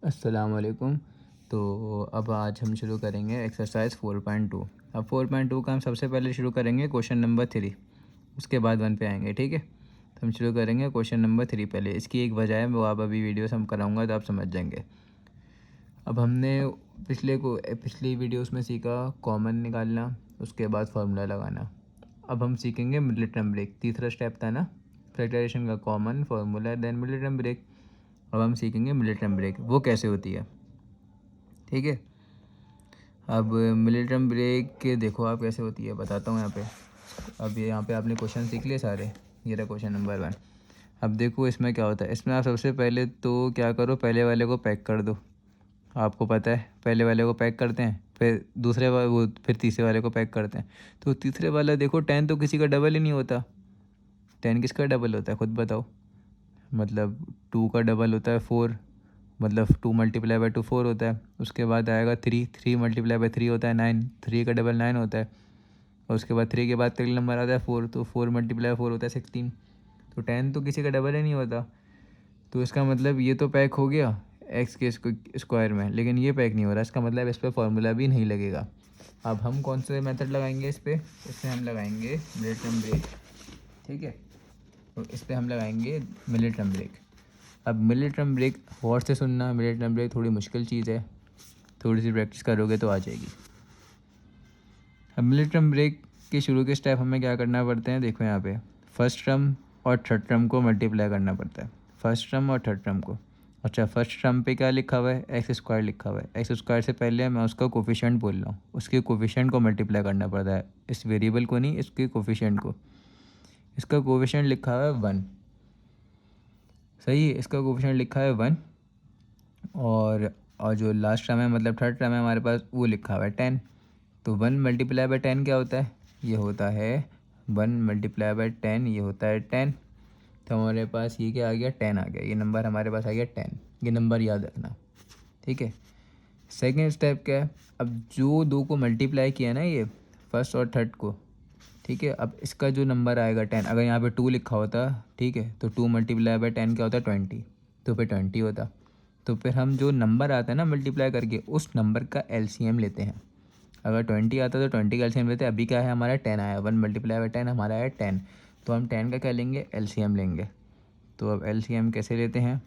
अस्सलाम वालेकुम। तो अब आज हम शुरू करेंगे एक्सरसाइज 4.2। अब 4.2 का हम सबसे पहले शुरू करेंगे क्वेश्चन नंबर 3, उसके बाद 1 पे आएंगे। ठीक है, तो हम शुरू करेंगे क्वेश्चन नंबर 3 पहले। इसकी एक वजह है, वो आप अभी वीडियो से हम कराऊंगा तो आप समझ जाएंगे। अब हमने पिछली वीडियोस में सीखा कॉमन निकालना, उसके बाद फार्मूला लगाना। अब हम सीखेंगे मिडिल टर्म ब्रेक। तीसरा स्टेप था ना फैक्टराइजेशन का, common, formula, then middle term break. अब हम सीखेंगे मिडिल टर्म ब्रेक, वो कैसे होती है। ठीक है, अब मिडिल टर्म ब्रेक के देखो आप कैसे होती है, बताता हूँ यहाँ पे। अब ये यहाँ पे आपने क्वेश्चन सीख लिए सारे। ये रहा क्वेश्चन नंबर 1। अब देखो इसमें क्या होता है। इसमें आप सबसे पहले तो क्या करो, पहले वाले को पैक कर दो। आपको पता है पहले वाले को पैक करते हैं, फिर फिर तीसरे वाले को पैक करते हैं। तो तीसरे वाला देखो 10 तो किसी का डबल ही नहीं होता। 10 किसका डबल होता है खुद बताओ। मतलब 2 का डबल होता है 4, मतलब 2 मल्टीप्लाई बाई 2 4 होता है। उसके बाद आएगा 3, 3 मल्टीप्लाई बाई 3 होता है 9, 3 का डबल 9 होता है। और उसके बाद 3 के बाद अगला नंबर आता है 4, तो 4 मल्टीप्लाई 4 होता है 16। तो 10 तो किसी का डबल ही नहीं होता। तो इसका मतलब ये तो पैक हो गया एक्स के स्क्वायर में, लेकिन ये पैक नहीं हो रहा। इसका मतलब इस पर फॉर्मूला भी नहीं लगेगा। अब हम कौन से मेथड लगाएंगे इस पर? इसमें हम लगाएंगे मिडिल टर्म ब्रेक। ठीक है, तो इस पर हम लगाएंगे मिडिल टर्म ब्रेक। अब मिडिल टर्म ब्रेक गौर से सुनना, मिडिल टर्म ब्रेक थोड़ी मुश्किल चीज़ है, थोड़ी सी प्रैक्टिस करोगे तो आ जाएगी। अब मिडिल टर्म ब्रेक के शुरू के स्टेप हमें क्या करना पड़ते हैं, देखो यहाँ पे फर्स्ट टर्म और थर्ड टर्म को मल्टीप्लाई करना पड़ता है। फर्स्ट टर्म और थर्ड टर्म को। अच्छा, फर्स्ट टर्म पे क्या लिखा हुआ है, एक्स स्क्वायर लिखा हुआ है। एक्स स्क्वायर से पहले मैं उसका कोफिशिएंट बोल रहा हूँ, उसके कोफिशिएंट को मल्टीप्लाई करना पड़ता है। इस वेरिएबल को नहीं, इसके कोफिशिएंट को। इसका कोफिशिएंट लिखा हुआ है 1। सही है, इसका कोफिशिएंट लिखा है 1। और जो लास्ट टर्म है, मतलब थर्ड टर्म है हमारे पास, वो लिखा हुआ है 10। तो 1 मल्टीप्लाई बाई 10 क्या होता है, ये होता है 1 मल्टीप्लाई बाई 10, ये होता है 10। तो हमारे पास ये क्या आ गया, 10 आ गया। ये नंबर हमारे पास आ गया 10। ये नंबर याद रखना। ठीक है, सेकेंड स्टेप क्या है। अब जो दो को मल्टीप्लाई किया ना, ये फर्स्ट और थर्ड को, ठीक है, अब इसका जो नंबर आएगा 10, अगर यहाँ पे 2 लिखा होता, ठीक है, तो 2 मल्टीप्लाई बाई 10 क्या होता है, 20। तो फिर 20 होता। तो फिर हम जो नंबर आता है ना मल्टीप्लाई करके, उस नंबर का एलसीएम लेते हैं। अगर 20 आता तो 20 का एलसीएम लेते हैं। अभी क्या है हमारा 10 आया, 1 मल्टीप्लाई बाई 10 हमारा है 10। तो हम 10 का क्या लेंगे, एलसीएम लेंगे। तो अब एलसीएम कैसे लेते हैं,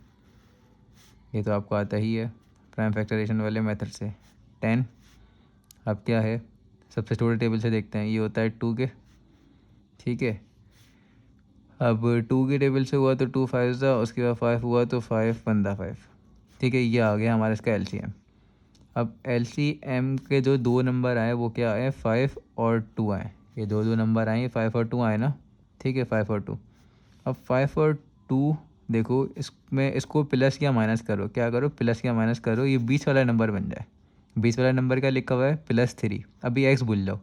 ये तो आपको आता ही है प्राइम फैक्टराइजेशन वाले मेथड से। 10 अब क्या है, सबसे छोटे टेबल से देखते हैं, ये होता है 2 के। ठीक है, अब 2 के टेबल से हुआ तो 2 5 था, उसके बाद 5 हुआ तो 5 बनता 5। ठीक है, ये आ गया हमारा इसका एलसीएम। अब एलसीएम के जो दो नंबर आए वो क्या आए, 5 और 2 आए। ये दो नंबर आए, 5 और 2 आए ना। ठीक है, 5 और 2। अब 5 और 2 देखो, इसमें इसको प्लस या माइनस करो, क्या करो, प्लस या माइनस करो, ये 20 वाला नंबर बन जाए। 20 वाला नंबर क्या लिखा हुआ है, +3। अभी एक्स भूल जाओ,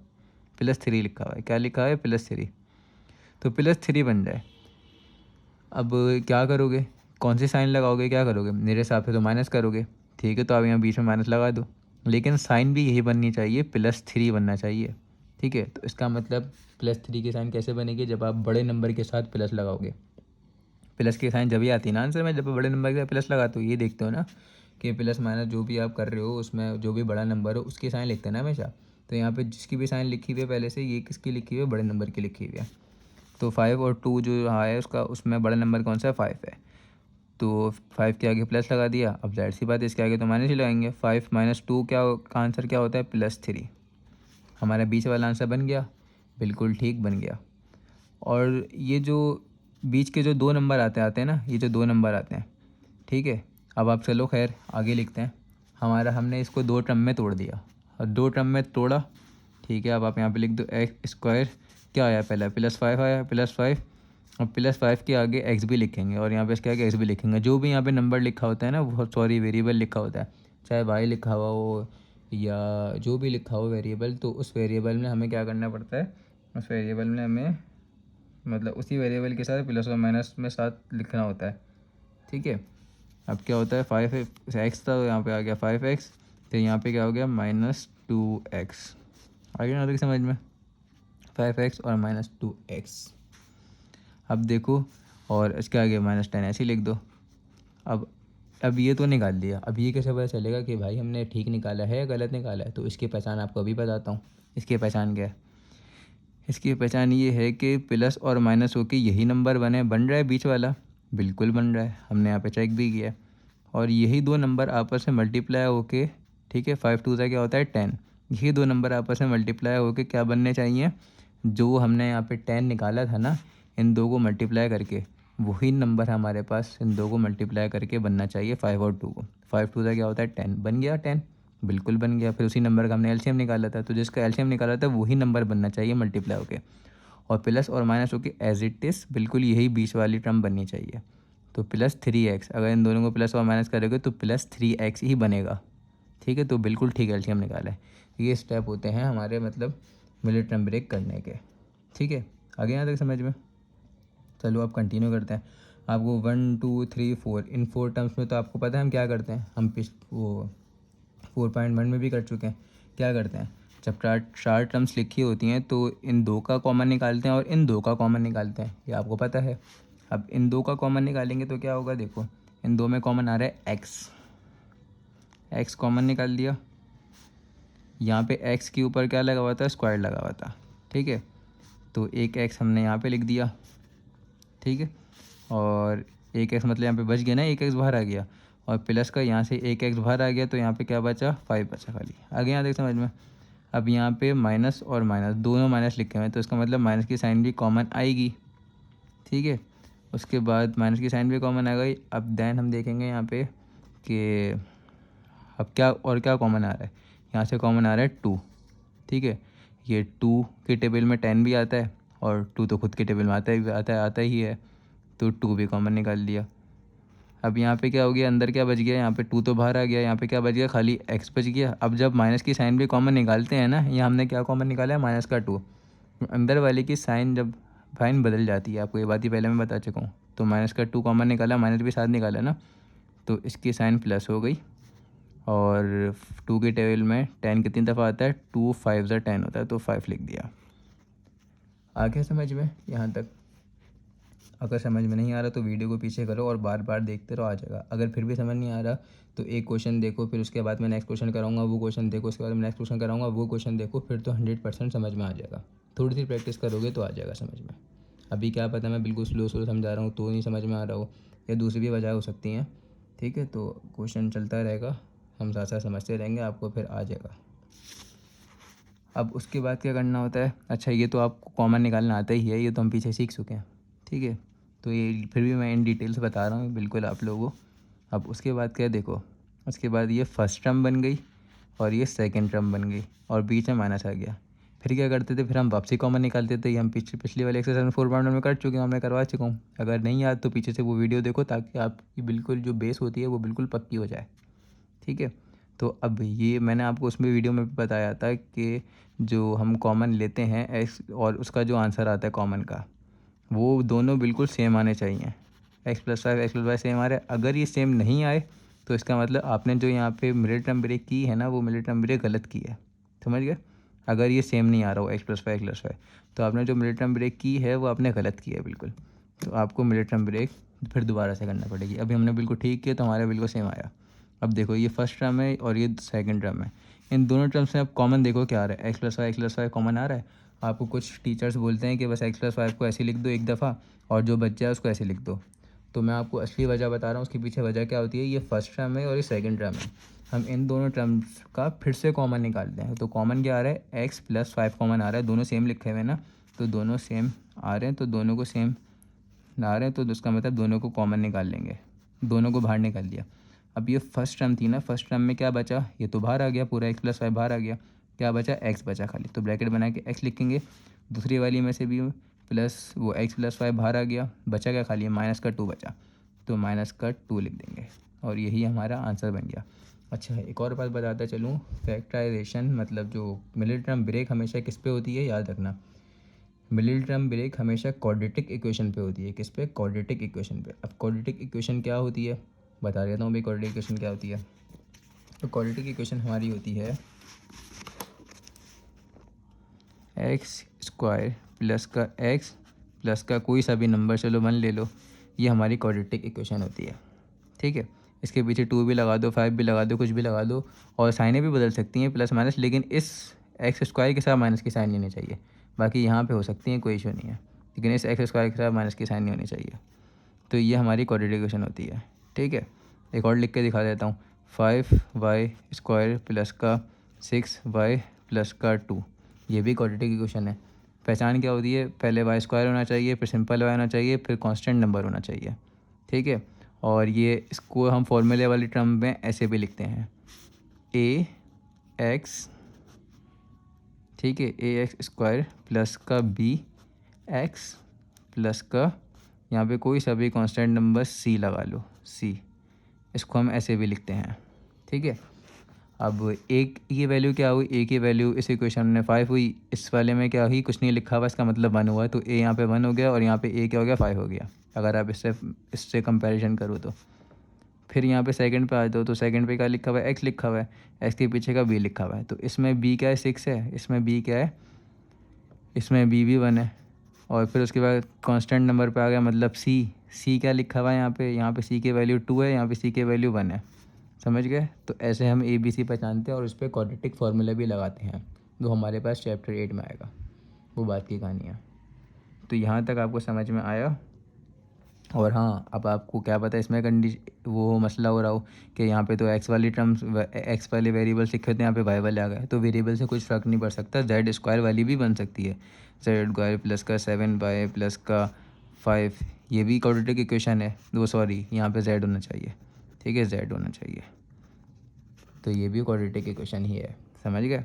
+3 लिखा हुआ है। क्या लिखा है, +3। तो +3 बन जाए। अब क्या करोगे, कौन सी साइन लगाओगे, क्या करोगे, मेरे हिसाब से तो माइनस करोगे। ठीक है, तो आप यहाँ बीच में माइनस लगा दो, लेकिन साइन भी यही बननी चाहिए, +3 बनना चाहिए। ठीक है, तो इसका मतलब +3 की साइन कैसे बनेगी, जब आप बड़े नंबर के साथ प्लस लगाओगे। प्लस की साइन जब ही आती है ना आंसर में, जब बड़े नंबर के साथ प्लस लगाते हो। ये देखते हो ना कि प्लस माइनस जो भी आप कर रहे हो, उसमें जो भी बड़ा नंबर हो उसकी साइन लिखते हैं ना हमेशा। तो यहाँ पे जिसकी भी साइन लिखी हुई है पहले से, ये किसकी लिखी हुई है, बड़े नंबर की लिखी हुई है। तो 5 और 2 जो है उसका, उसमें बड़ा नंबर कौन सा है, 5 है। तो 5 के आगे प्लस लगा दिया। अब जाहिर सी बात है इसके आगे तो माइनस ही लगाएंगे। 5 - 2 क्या का आंसर क्या होता है, +3। हमारा बीच वाला आंसर बन गया, बिल्कुल ठीक बन गया। और ये जो बीच के जो दो नंबर आते हैं ना, ये जो दो नंबर आते हैं, ठीक है, अब आप चलो खैर आगे लिखते हैं। हमने इसको 2 टर्म में तोड़ दिया, और 2 टर्म में तोड़ा। ठीक है, अब आप यहाँ पे लिख दो एक्स स्क्वायर, क्या आया पहले, +5 आया, +5। और +5 के आगे एक्स भी लिखेंगे, और यहाँ पे इसके आगे एक्स भी लिखेंगे। जो भी यहाँ पे नंबर लिखा होता है ना, वो सॉरी वेरिएबल लिखा होता है, चाहे वाई लिखा हुआ हो या जो भी लिखा हो वेरिएबल, तो उस वेरिएबल में हमें क्या करना पड़ता है, उस वेरिएबल में हमें, मतलब उसी वेरिएबल के साथ प्लस और माइनस में साथ लिखना होता है। ठीक है, अब क्या होता है, 5x था तो यहाँ पे आ गया 5x, तो यहाँ पे क्या हो गया, -2x। आ गया ना तो समझ में, 5x और -2x। अब देखो, और इसके आगे -10 ऐसे ही लिख दो। अब अब ये तो निकाल दिया, अब ये कैसे पता चलेगा कि भाई हमने ठीक निकाला है या गलत निकाला है? तो इसकी पहचान आपको अभी बताता हूँ। इसकी पहचान क्या है? इसकी पहचान ये है कि प्लस और माइनस होके यही नंबर बन रहा है बीच वाला, बिल्कुल बन रहा है, हमने यहाँ पे चेक भी किया। और यही दो नंबर आपस में मल्टीप्लाई होके, ठीक है, 5 2 क्या होता है 10, यही दो नंबर आपस में मल्टीप्लाई होके क्या बनने चाहिए? जो हमने यहाँ पे 10 निकाला था ना, इन दो को मल्टीप्लाई करके वही नंबर हमारे पास इन दो को मल्टीप्लाई करके बनना चाहिए 5 और 2 को। 5 2 क्या होता है 10, बन गया 10, बिल्कुल बन गया। फिर उसी नंबर का हमने एलसीएम निकाला था, तो जिसका एलसीएम निकाला था वही नंबर बनना चाहिए मल्टीप्लाई होके, और प्लस और माइनस होके एज इट इज़ बिल्कुल यही बीच वाली टर्म बननी चाहिए। तो +3x, अगर इन दोनों को प्लस और माइनस करोगे तो +3x ही बनेगा, ठीक है। तो बिल्कुल ठीक एलसीएम निकाला है। ये स्टेप होते हैं हमारे मतलब मिलिट टर्म ब्रेक करने के, ठीक है। आगे यहाँ तक समझ में? चलो अब कंटिन्यू करते हैं। आपको 1 2 3 4 इन 4 टर्म्स में तो आपको पता है हम क्या करते हैं, हम वो 4.1 में भी कर चुके हैं। क्या करते हैं, जब चार टर्म्स लिखी होती हैं तो इन दो का कॉमन निकालते हैं और इन दो का कॉमन निकालते हैं, ये आपको पता है। अब इन दो का कॉमन निकालेंगे तो क्या होगा, देखो इन दो में कॉमन आ रहा है एक्स कॉमन निकाल लिया। यहाँ पे एक्स के ऊपर क्या लगा हुआ था, स्क्वायर लगा हुआ था, ठीक है। तो एक एक्स हमने यहाँ पे लिख दिया, ठीक है। और एक एक्स मतलब यहाँ पे बच गया ना, एक एक्स बाहर आ गया, और प्लस का यहाँ से एक एक्स बाहर आ गया, तो यहाँ पे क्या बचा, 5 बचा खाली। आगे यहाँ देख समझ में। अब यहाँ पे माइनस और माइनस दोनों माइनस लिखे हुए हैं, तो इसका मतलब माइनस की साइन भी कॉमन आएगी, ठीक है। उसके बाद माइनस की साइन भी कॉमन आ गई। अब देन हम देखेंगे यहाँ पे कि अब क्या कॉमन आ रहा है, यहाँ से कॉमन आ रहा है 2, ठीक है। ये 2 के टेबल में 10 भी आता है, और 2 तो खुद के टेबल में आता ही है, तो 2 भी कॉमन निकाल लिया। अब यहाँ पे क्या हो गया, अंदर क्या बच गया, यहाँ पे 2 तो बाहर आ गया, यहाँ पे क्या बच गया, खाली x बच गया। अब जब माइनस की साइन भी कॉमन निकालते हैं ना, यहाँ हमने क्या कॉमन निकाला है, माइनस का 2, अंदर वाले की साइन जब साइन बदल जाती है, आपको ये बात ही पहले मैं बता चुका हूँ। तो माइनस का 2 कॉमन निकाला, माइनस भी साथ निकाला ना, तो इसकी साइन प्लस हो गई। और 2 के टेबल में 10 कितनी दफ़ा आता है, 2 5 10 होता है, तो 5 लिख दिया। आ गया समझ में यहाँ तक? अगर समझ में नहीं आ रहा तो वीडियो को पीछे करो और बार बार देखते रहो, आ जाएगा। अगर फिर भी समझ नहीं आ रहा तो एक क्वेश्चन देखो, फिर उसके बाद मैं नेक्स्ट क्वेश्चन कराऊंगा, वो क्वेश्चन देखो, उसके बाद मैं नेक्स्ट क्वेश्चन कराऊंगा, वो क्वेश्चन देखो, फिर तो 100% समझ में आ जाएगा। थोड़ी सी प्रैक्टिस करोगे तो आ जाएगा समझ में। अभी क्या पता मैं बिल्कुल स्लो समझा रहा हूँ तो नहीं समझ में आ रहा हो, या दूसरी भी वजह हो सकती हैं, ठीक है। तो क्वेश्चन चलता रहेगा, हम साथ साथ समझते रहेंगे, आपको फिर आ जाएगा। अब उसके बाद क्या करना होता है, अच्छा ये तो आपको कॉमन निकालना आता ही है, ये तो हम पीछे सीख चुके हैं, ठीक है। तो ये फिर भी मैं इन डिटेल से बता रहा हूँ बिल्कुल आप लोगों को। अब उसके बाद क्या, देखो उसके बाद ये फर्स्ट टर्म बन गई और ये सेकंड टर्म बन गई, और बीच में माइनस आ गया। फिर क्या करते थे, फिर हम वापसी कॉमन निकालते थे। ये हम पिछली वाले एक्सरसाइज में 4.1 में कर चुके हैं, मैं करवा चुका हूँ। अगर नहीं याद तो पीछे से वो वीडियो देखो, ताकि आपकी बिल्कुल जो बेस होती है वो बिल्कुल पक्की हो जाए, ठीक है। तो अब ये मैंने आपको उसमें वीडियो में भी बताया था कि जो हम कॉमन लेते हैं एक्स, और उसका जो आंसर आता है कॉमन का, वो दोनों बिल्कुल सेम आने चाहिए। x+5 x+y सेम आ रहा है, अगर ये सेम नहीं आए तो इसका मतलब आपने जो यहाँ पे मिलिट टर्म ब्रेक की है ना, वो मिलिट टर्म ब्रेक गलत की है, समझ गए। अगर ये सेम नहीं आ रहा हो x+5 x+y, तो आपने जो मिलिट टर्म ब्रेक की है वो आपने गलत की है बिल्कुल। तो आपको मिलिट टर्म ब्रेक फिर दोबारा से करना पड़ेगी। अभी हमने बिल्कुल ठीक किया तो हमारा बिल्कुल सेम आया। अब देखो ये फर्स्ट टर्म है और ये सेकंड टर्म है, इन दोनों टर्म्स में अब कॉमन देखो क्या आ रहा है, x+y कॉमन आ रहा है। आपको कुछ टीचर्स बोलते हैं कि बस x+5 को ऐसे लिख दो एक दफ़ा, और जो बच जाए उसको ऐसे लिख दो। तो मैं आपको असली वजह बता रहा हूँ, उसके पीछे वजह क्या होती है, ये फर्स्ट टर्म है और ये सेकंड टर्म है। हम इन दोनों टर्म्स का फिर से कॉमन निकालते हैं। तो कॉमन क्या आ रहा है, x+5 कॉमन आ रहा है, दोनों सेम लिखे हुए हैं ना, तो दोनों सेम आ रहे हैं, तो दोनों को सेम आ रहे हैं, तो उसका मतलब दोनों को कॉमन निकाल लेंगे, दोनों को बाहर निकाल दिया। अब ये फर्स्ट टर्म थी ना, फर्स्ट टर्म में क्या बचा, ये तो बाहर आ गया, पूरा x+5 बाहर आ गया, क्या बचा, x बचा खाली, तो ब्रैकेट बना के x लिखेंगे। दूसरी वाली में से भी प्लस वो x+5 बाहर आ गया, बचा क्या खाली, -2 बचा, तो -2 लिख देंगे, और यही हमारा आंसर बन गया। अच्छा एक और बात बताता चलूँ, फैक्टराइजेशन मतलब जो मिडिल टर्म ब्रेक हमेशा किस पे होती है, याद रखना, मिडिल टर्म ब्रेक हमेशा क्वाड्रेटिक इक्वेशन पे होती है। किस पे, क्वाड्रेटिक इक्वेशन पे। अब क्वाड्रेटिक इक्वेशन क्या होती है, बता देता हूँ भाई क्वाड्रेटिक इक्वेशन क्या होती है। तो क्वाड्रेटिक इक्वेशन हमारी होती है x² प्लस का x प्लस का कोई सा भी नंबर, चलो 1 ले लो, ये हमारी क्वाड्रेटिक इक्वेशन होती है, ठीक है। इसके पीछे 2 भी लगा दो, 5 भी लगा दो, कुछ भी लगा दो, और साइनें भी बदल सकती हैं प्लस माइनस, लेकिन इस एक्स स्क्वायर के साथ माइनस की साइन लेनी चाहिए। बाकी यहाँ पे हो सकती हैं, कोई इशू नहीं है, लेकिन इस एक्स स्क्वायर के साथ माइनस की साइन नहीं होनी चाहिए। तो ये हमारी क्वाड्रेटिक इक्वेशन होती है। ठीक है, एक और लिख के दिखा देता हूँ। 5y² प्लस का 6y प्लस का 2, ये भी क्वाड्रेटिक इक्वेशन है। पहचान क्या होती है, पहले y² होना चाहिए, फिर सिंपल y होना चाहिए, फिर कांस्टेंट नंबर होना चाहिए। ठीक है, और ये इसको हम फॉर्मूले वाली टर्म में ऐसे भी लिखते हैं, ax, ठीक है, ax² प्लस का bx प्लस का, यहाँ पे कोई सा भी कांस्टेंट नंबर c लगा लो, c, इसको हम ऐसे भी लिखते हैं। ठीक है, अब एक की वैल्यू क्या हुई, ए की वैल्यू इस इक्वेशन में 5 हुई, इस वाले में क्या हुई, कुछ नहीं लिखा हुआ, इसका मतलब 1 हुआ, तो ए यहाँ पे 1 हो गया और यहाँ पे ए क्या हो गया, 5 हो गया। अगर आप इससे कंपैरिजन करो तो फिर यहाँ पे सेकंड पे आ जाओ, तो सेकंड पे क्या लिखा हुआ है, एक्स लिखा हुआ है, एक्स के पीछे का बी लिखा हुआ है, तो इसमें बी क्या है, 6 है, इसमें बी क्या है, इसमें बी भी 1 है, और फिर उसके बाद कांस्टेंट नंबर पे आ गया, मतलब सी क्या लिखा हुआ है यहाँ पे सी की वैल्यू 2 है, यहाँ पे सी की वैल्यू 1 है। समझ गए? तो ऐसे हम ए बी सी पहचानते हैं और उस पर क्वाड्रेटिक फार्मूला भी लगाते हैं, जो हमारे पास चैप्टर 8 में आएगा, वो बात की कहानी है। तो यहाँ तक आपको समझ में आया। और हाँ, अब आपको क्या पता है इसमें वो मसला हो रहा हो कि यहाँ पे तो एक्स वाली टर्म्स, एक्स वाले वेरिएबल्स लिखे थे, यहाँ पे वाई वाले आ गए, तो वेरिएबल से कुछ फ़र्क नहीं पड़ सकता, जेड स्क्वायर वाली भी बन सकती है, जेड स्क्वायर प्लस का 7y प्लस का 5, ये भी क्वाड्रेटिक इक्वेशन है। वो सॉरी, यहाँ पे जेड होना चाहिए, ठीक है, जेड होना चाहिए, तो ये भी क्वाड्रेटिक इक्वेशन ही है। समझ गए?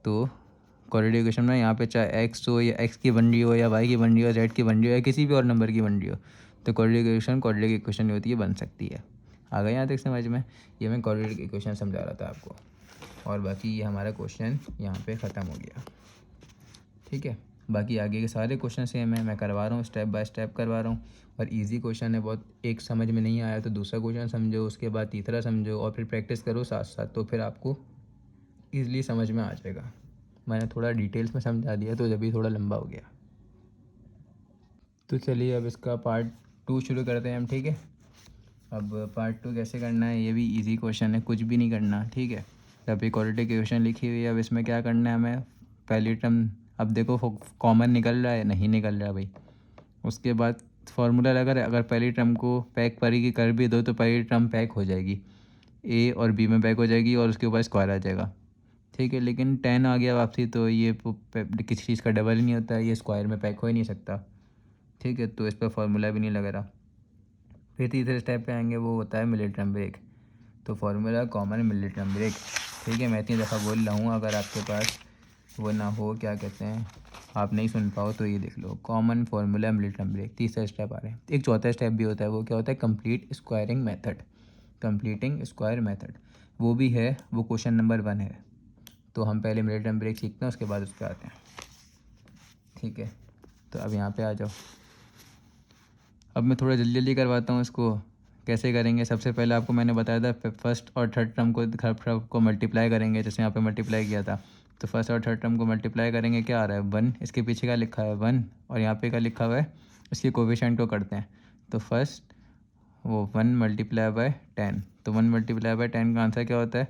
तो क्वाड्रेटिक इक्वेशन में यहाँ पे चाहे एक्स हो या एक्स की बन रही हो या वाई की बन रही हो, जेड की बन रही हो या किसी भी और नंबर की बन रही हो, तो क्वाड्रेटिक इक्वेशन होती है, बन सकती है। आ गया यहाँ तक समझ में? ये मैं क्वाड्रेटिक इक्वेशन समझा रहा था आपको, और बाकी ये हमारा क्वेश्चन यहाँ पे ख़त्म हो गया। ठीक है, बाकी आगे के सारे क्वेश्चन सेम है, मैं करवा रहा हूँ, स्टेप बाय स्टेप करवा रहा हूँ, और इजी क्वेश्चन है बहुत। एक समझ में नहीं आया तो दूसरा क्वेश्चन समझो, उसके बाद तीसरा समझो, और फिर प्रैक्टिस करो साथ साथ, तो फिर आपको ईज़िली समझ में आ जाएगा। मैंने थोड़ा डिटेल्स में समझा दिया तो जब भी थोड़ा लंबा हो गया। तो चलिए अब इसका पार्ट 2 शुरू करते हैं हम। ठीक है, अब पार्ट 2 कैसे करना है, ये भी इजी क्वेश्चन है, कुछ भी नहीं करना। ठीक है, अब इक्वालिटी की क्वेश्चन लिखी हुई है, अब इसमें क्या करना है हमें, पहली टर्म, अब देखो कॉमन निकल रहा है, नहीं निकल रहा भाई, उसके बाद फार्मूला लगा रहा है, अगर पहली टर्म को पैक परी की कर भी दो तो पहली टर्म पैक हो जाएगी, ए और बी में पैक हो जाएगी, और उसके ऊपर स्क्वायर आ जाएगा। ठीक है, लेकिन 10 आ गया वापसी, तो ये किसी चीज़ का डबल ही नहीं होता है, ये स्क्वायर में पैक हो ही नहीं सकता। ठीक है, तो इस पर फार्मूला भी नहीं लग रहा। फिर तीसरे स्टेप पे आएंगे, वो होता है मिली टर्म ब्रेक, तो फार्मूला कॉमन मिली टर्म ब्रेक। ठीक है, मैं इतनी दफ़ा बोल रहा हूँ, अगर आपके पास वो ना हो, क्या कहते हैं, आप नहीं सुन पाओ, तो ये देख लो, कॉमन फार्मूला मिली टर्म ब्रेक। तीसरा स्टेप आ रहा है, एक चौथा स्टेप भी होता है, वो क्या होता है, complete squaring method, completing square method, वो भी है, वो क्वेश्चन नंबर 1 है। तो हम पहले मिली टर्म ब्रेक सीखते हैं, उसके बाद उस पर आते हैं। ठीक है, तो अब यहाँ पे आ जाओ। अब मैं थोड़ा जल्दी जल्दी करवाता हूँ इसको, कैसे करेंगे। सबसे पहले आपको मैंने बताया था फर्स्ट और थर्ड टर्म को मल्टीप्लाई करेंगे, जैसे यहाँ पे मल्टीप्लाई किया था, तो फर्स्ट और थर्ड टर्म को मल्टीप्लाई करेंगे, क्या आ रहा है, 1, इसके पीछे क्या लिखा है, 1, और यहाँ पे क्या लिखा हुआ है, इसके कोफिशिएंट को करते हैं, तो फर्स्ट वो 1 मल्टीप्लाई बाय 10, तो 1 मल्टीप्लाई बाय 10 का आंसर क्या होता है,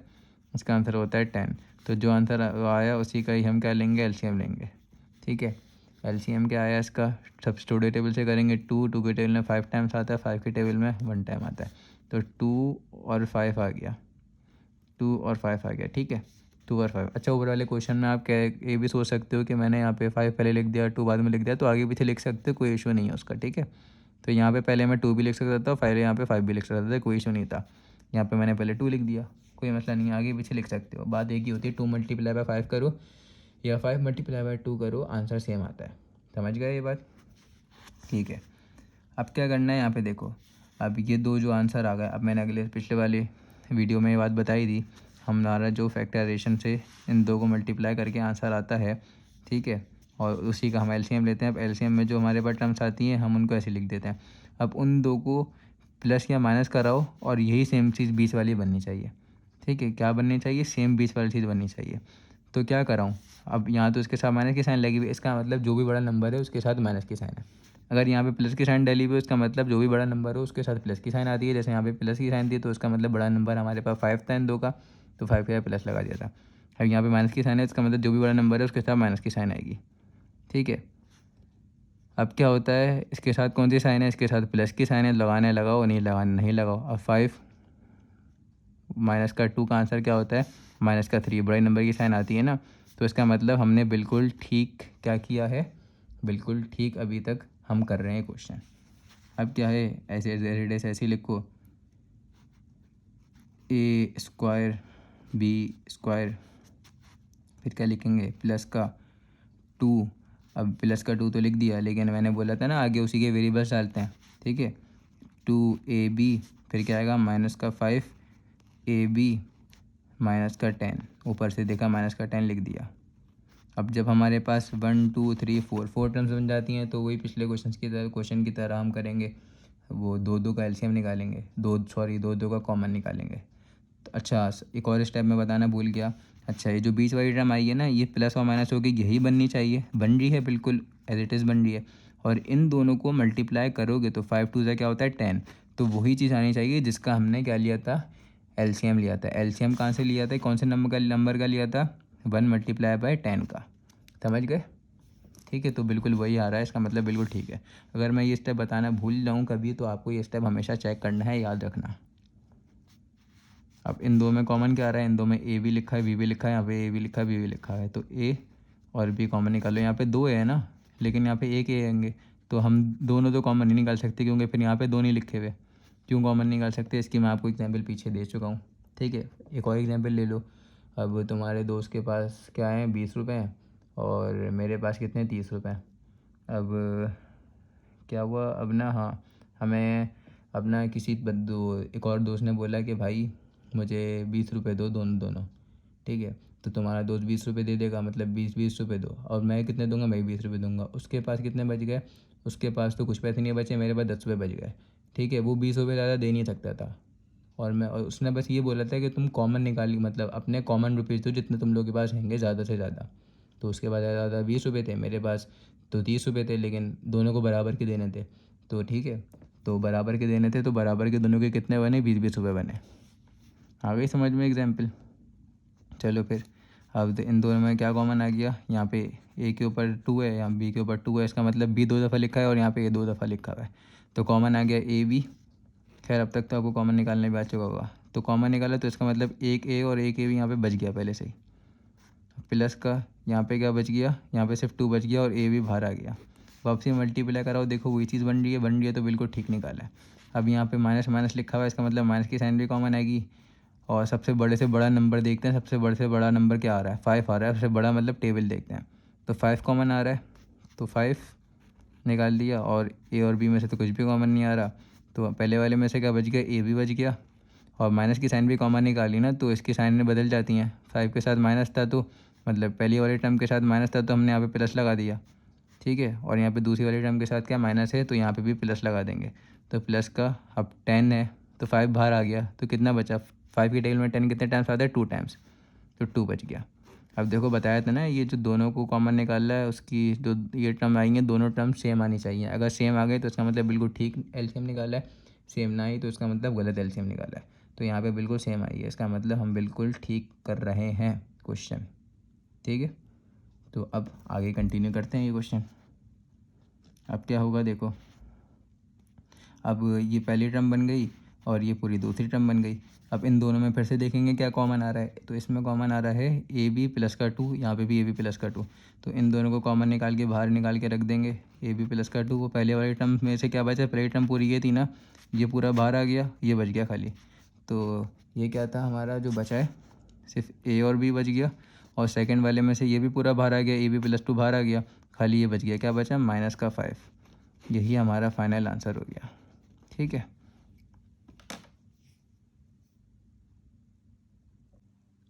इसका आंसर होता है 10। तो जो आंसर आया उसी का ही हम क्या लेंगे, एलसीएम लेंगे। ठीक है, एलसीएम क्या आया इसका, सब्स्टिट्यूट टेबल से करेंगे, 2 के टेबल में 5 टाइम्स आता है, 5 के टेबल में 1 टाइम आता है, तो 2 और 5 आ गया, 2 और 5 आ गया। ठीक है, 2 और 5। अच्छा, ऊपर वाले क्वेश्चन में आप क्या ये भी सोच सकते हो कि मैंने यहाँ पे 5 पहले लिख दिया, 2 बाद में लिख दिया, तो आगे पीछे लिख सकते हो, कोई इशू नहीं है उसका। ठीक है, तो यहाँ पे पहले मैं 2 भी लिख सकता था, पहले यहाँ पे 5 भी लिख सकता था, कोई इशू नहीं था। यहाँ पे मैंने पहले 2 लिख दिया, कोई मसला नहीं है, आगे पीछे लिख सकते हो, बात एक ही होती है, 2 मल्टीप्लाई बाय 5 करो या 5 मल्टीप्लाई बाय 2 करो, आंसर सेम आता है। समझ गए ये बात? ठीक है, अब क्या करना है, यहाँ पे देखो, अब ये दो जो आंसर आ गए, अब मैंने पिछले वाले वीडियो में ये बात बताई थी, हमारा जो फैक्टराइजेशन से इन दो को मल्टीप्लाई करके आंसर आता है, ठीक है, और उसी का हम एलसीएम लेते हैं। अब एलसीएम में जो हमारे पास टर्म्स आती हैं, हम उनको ऐसे लिख देते हैं। अब उन दो को प्लस या माइनस कराओ, और यही सेम चीज़ बीच वाली बननी चाहिए। ठीक है, क्या बननी चाहिए, सेम बीच वाली चीज़ बननी चाहिए। तो क्या कराऊँ, अब यहाँ तो इसके साथ माइनस की साइन लगी हुई है, इसका मतलब जो भी बड़ा नंबर है उसके साथ माइनस की साइन है। अगर यहाँ पे प्लस की साइन डली हुई उसका मतलब जो भी बड़ा नंबर हो उसके साथ प्लस की साइन आती है। जैसे यहाँ पे प्लस की साइन दी तो उसका मतलब बड़ा नंबर हमारे पास 5 था इन दो का, तो 5 का प्लस लगा दिया था। अब यहाँ पे माइनस की साइन है, इसका मतलब जो भी बड़ा नंबर है उसके साथ माइनस की साइन आएगी। ठीक है, अब क्या होता है, इसके साथ कौन सी साइन है, इसके साथ प्लस की साइन है, लगाने लगाओ, नहीं लगाने नहीं लगाओ। अब 5 माइनस का 2 का आंसर क्या होता है, माइनस का 3। बड़े नंबर की साइन आती है ना, तो इसका मतलब हमने बिल्कुल ठीक क्या किया है, बिल्कुल ठीक अभी तक हम कर रहे हैं क्वेश्चन। अब क्या है, ऐसे रेडियस ऐसे लिखो, ए स्क्वायर बी स्क्वायर, फिर क्या लिखेंगे, प्लस का 2। अब प्लस का 2 तो लिख दिया, लेकिन मैंने बोला था ना आगे उसी के वेरिएबल्स डालते हैं। ठीक है, 2ab, फिर क्या आएगा, माइनस का 5ab माइनस का 10, ऊपर से देखा माइनस का 10 लिख दिया। अब जब हमारे पास 1 2 3 4 टर्म्स बन जाती हैं तो वही पिछले क्वेश्चन की तरह हम करेंगे, वो दो का एलसीएम निकालेंगे, दो का कॉमन निकालेंगे। तो अच्छा, एक और स्टेप में बताना भूल गया। अच्छा, ये जो बीच वाली टर्म आई है ना, ये प्लस और माइनस होगी, यही बननी चाहिए, बन रही है, बिल्कुल एज इट इज़ बन रही है। और इन दोनों को मल्टीप्लाई करोगे तो 5 2 क्या होता है 10, तो वही चीज़ आनी चाहिए जिसका हमने क्या लिया था, एलसीएम लिया था। एलसीएम कहाँ से लिया था, कौन से नंबर का लिया था, 1 मल्टीप्लाई बाय 10 का। समझ गए? ठीक है, तो बिल्कुल वही आ रहा है, इसका मतलब बिल्कुल ठीक है। अगर मैं ये स्टेप बताना भूल जाऊँ कभी तो आपको ये स्टेप हमेशा चेक करना है, याद रखना। अब इन दो में कॉमन क्या आ रहा है, इन दो में ए भी लिखा है बी भी लिखा है, यहाँ पे ए भी लिखा है बी भी लिखा है, तो ए और बी कॉमन निकालो। यहाँ पे 2 है ना, लेकिन यहाँ पे एक ए आएंगे, तो हम दोनों तो कॉमन नहीं निकाल सकते क्योंकि फिर यहाँ पे 2 नहीं लिखे हुए। क्यों कॉमन निकाल सकते, इसकी मैं आपको एग्जाम्पल पीछे दे चुका हूँ। ठीक है, एक और एग्जाम्पल ले लो। अब तुम्हारे दोस्त के पास क्या है, 20 रुपये हैं, और मेरे पास कितने, 30 रुपये। अब क्या हुआ, अब ना, हाँ, हमें अपना एक और दोस्त ने बोला कि भाई मुझे 20 रुपये दो, दोनों। ठीक है, तो तुम्हारा दोस्त 20 रुपये दे देगा, मतलब 20 रुपये दो, और मैं कितने दूंगा, मैं 20 रुपये दूंगा। उसके पास कितने बच गए, उसके पास तो कुछ पैसे नहीं बचे, मेरे पास 10 रुपये बच गए। ठीक है, वो 20 रुपये ज़्यादा दे नहीं सकता था, और उसने बस ये बोला था कि तुम कॉमन निकाली, मतलब अपने कॉमन रुपीज़ दो जितने तुम लोग के पास रहेंगे ज़्यादा से ज़्यादा। तो उसके पास ज़्यादा 20 रुपये थे, मेरे पास तो 30 रुपये थे, लेकिन दोनों को बराबर के देने थे। तो ठीक है, तो बराबर के देने थे, तो बराबर के दोनों के कितने बने, 20 रुपये बने। आ गई समझ में एग्जाम्पल? चलो फिर, अब इन दोनों में क्या कॉमन आ गया, यहाँ पे ए के ऊपर 2 है, यहाँ बी के ऊपर 2 है, इसका मतलब बी 2 दफ़ा लिखा है और यहाँ पे ए 2 दफ़ा लिखा हुआ है, तो कॉमन आ गया ए बी। खैर अब तक तो आपको कॉमन निकालने भी आ चुका होगा, तो कॉमन निकाला तो इसका मतलब एक ए और एक ए भी यहाँ पे बच गया पहले से ही। प्लस का यहाँ पे क्या बच गया, यहाँ पे सिर्फ 2 बच गया और ए भी बाहर आ गया। वापसी मल्टीप्लाई कराओ, देखो वही चीज़ बन रही है, तो बिल्कुल ठीक निकाला है। अब यहाँ पे माइनस माइनस लिखा हुआ है, इसका मतलब माइनस की साइन भी कॉमन आएगी। और सबसे बड़े से बड़ा नंबर देखते हैं, सबसे बड़े से बड़ा नंबर क्या आ रहा है, 5 आ रहा है, सबसे बड़ा मतलब टेबल देखते हैं, तो 5 कॉमन आ रहा है, तो 5 निकाल दिया। और ए और बी में से तो कुछ भी कॉमन नहीं आ रहा, तो पहले वाले में से क्या बच गया, ए भी बच गया। और माइनस की साइन भी कॉमन निकाली ना, तो इसकी साइनें बदल जाती हैं। 5 के साथ माइनस था, तो मतलब पहली वाले टर्म के साथ माइनस था, तो हमने यहाँ पे प्लस लगा दिया। ठीक है, और यहाँ पे दूसरी वाली टर्म के साथ क्या माइनस है, तो यहाँ पे भी प्लस लगा देंगे। तो प्लस का अब 10 है, तो 5 बाहर आ गया, तो कितना बचा, 5 की टेबल में 10 कितने टाइम्स आता है, 2 टाइम्स, तो 2 बच गया। अब देखो बताया था ना, ये जो दोनों को कॉमन निकाल रहा है उसकी जो ये टर्म आएंगे, दोनों टर्म सेम आनी चाहिए। अगर सेम आ गए तो इसका मतलब बिल्कुल ठीक एलसीएम निकाला है, सेम ना आई तो इसका मतलब गलत एलसीएम निकाला है। तो यहाँ पे बिल्कुल सेम आई है, इसका मतलब हम बिल्कुल ठीक कर रहे हैं क्वेश्चन। ठीक है, तो अब आगे कंटिन्यू करते हैं ये क्वेश्चन। अब क्या होगा देखो, अब ये पहली टर्म बन गई और ये पूरी दूसरी टर्म बन गई। अब इन दोनों में फिर से देखेंगे क्या कॉमन आ रहा है, तो इसमें कॉमन आ रहा है ए बी प्लस का 2, यहाँ पे भी ए बी प्लस का 2, तो इन दोनों को कॉमन निकाल के बाहर निकाल के रख देंगे। ए बी प्लस का 2, वो पहले वाली टर्म में से क्या बचा, पहली टर्म पूरी ये थी ना, ये पूरा बाहर आ गया, ये बच गया खाली। तो ये क्या था हमारा जो बचा है, सिर्फ ए और बी बच गया, और सेकेंड वाले में से ये भी पूरा बाहर आ गया, ए बी प्लस 2 बाहर आ गया, खाली ये बच गया, क्या बचा, माइनस का 5। यही हमारा फाइनल आंसर हो गया। ठीक है,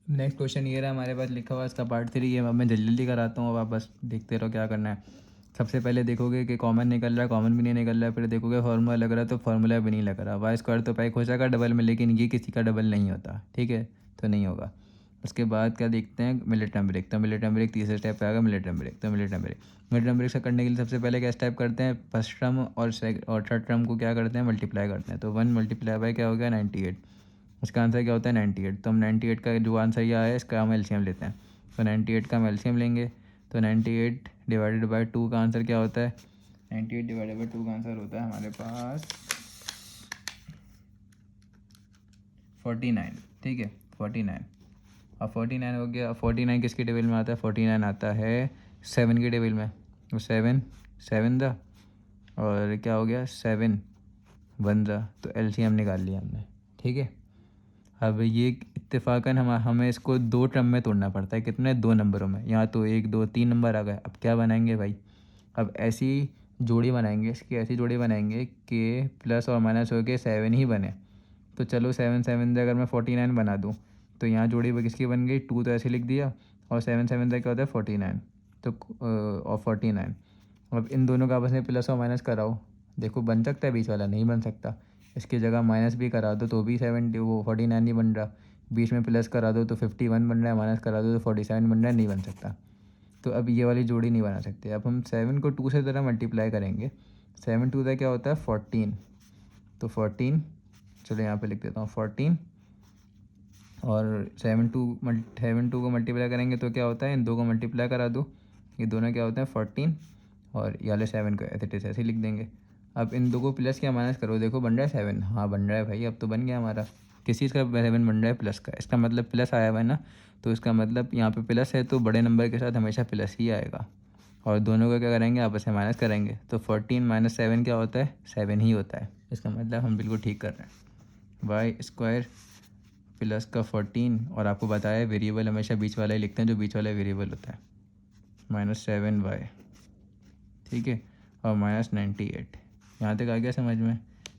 नेक्स्ट क्वेश्चन ये रहा हमारे पास लिखा हुआ, इसका पार्ट 3 है। अब मैं जल्दी जल्दी कराता हूँ, अब आप बस देखते रहो क्या करना है। सबसे पहले देखोगे कि कॉमन निकल रहा है, कॉमन भी नहीं निकल रहा है, फिर देखोगे फार्मूला लग रहा है, तो फार्मूला भी नहीं लग रहा। वाई स्क्वायर तो पैक हो जाएगा डबल में, लेकिन ये किसी का डबल नहीं होता। ठीक है, तो नहीं होगा। उसके बाद क्या देखते हैं, मिलिटरी ब्रेक। तो मिलिटरी ब्रेक तीसरे स्टेप पे आ गया मिलिटरी ब्रेक। तो मिलिटरी ब्रेक से करने के लिए सबसे पहले क्या स्टेप करते हैं, फर्स्ट टर्म और थर्ड टर्म को क्या करते हैं, मल्टीप्लाई करते हैं। तो 1 मल्टीप्लाई बाय क्या हो गया 98, इसका आंसर क्या होता है 98। तो हम 98 का जो आंसर ये आया इसका हम एलसीएम लेते हैं। तो 98 का हम एलसीएम लेंगे। तो 98 डिवाइडेड बाई 2 का आंसर क्या होता है, 98 डिवाइडेड बाई 2 का आंसर होता है हमारे पास 49। ठीक है 49। अब 49 हो गया। 49 किसके टेबल में आता है, 49 आता है 7 के टेबल में। तो 7 7 दा और क्या हो गया 7 1 दा। तो एलसीएम निकाल लिया हमने। ठीक है, अब ये इत्तेफाकन हमें इसको 2 टर्म में तोड़ना पड़ता है, कितने 2 नंबरों में। यहाँ तो 1 2 3 नंबर आ गए। अब क्या बनाएंगे भाई, अब ऐसी जोड़ी बनाएंगे, इसकी ऐसी जोड़ी बनाएंगे कि प्लस और माइनस हो के 7 ही बने। तो चलो 7 7 से अगर मैं 49 बना दूँ तो यहाँ जोड़ी किसकी बन गई, 2 तो ऐसे लिख दिया और 7 7 से क्या होता है 49। तो और 49, अब इन दोनों का आपस में प्लस और माइनस कराओ, देखो बन सकता है, बीच वाला नहीं बन सकता। इसकी जगह माइनस भी करा दो तो भी 49 नहीं बन रहा। बीच में प्लस करा दो तो 51 बन रहा है, माइनस करा दो तो 47 बन रहा है, नहीं बन सकता। तो अब ये वाली जोड़ी नहीं बना सकते। अब हम 7 को 2 से ज़रा मल्टीप्लाई करेंगे। 7 2 का क्या होता है 14। तो 14, चलो यहाँ पे लिख देता हूँ 14 और 7 2 को मल्टीप्लाई करेंगे तो क्या होता है, इन दो को मल्टीप्लाई करा दो, ये दोनों क्या होते हैं 14 और ये वाले 7 को ऐसे लिख देंगे। अब इन दो को प्लस क्या माइनस करो, देखो बन रहा है 7, हाँ बन रहा है भाई, अब तो बन गया हमारा। किस चीज़ का 7 बन रहा है, प्लस का। इसका मतलब प्लस आया हुआ है ना, तो इसका मतलब यहाँ पे प्लस है तो बड़े नंबर के साथ हमेशा प्लस ही आएगा। और दोनों का क्या करेंगे, आपस में माइनस करेंगे। तो 14 माइनस 7 क्या होता है, 7 ही होता है। इसका मतलब हम बिल्कुल ठीक कर रहे हैं। वाई स्क्वायर प्लस का 14, और आपको बताया वेरिएबल हमेशा बीच वाला ही लिखते हैं, जो बीच वाला वेरिएबल होता है, -7y। ठीक है, और -98। यहाँ तक आ गया समझ में,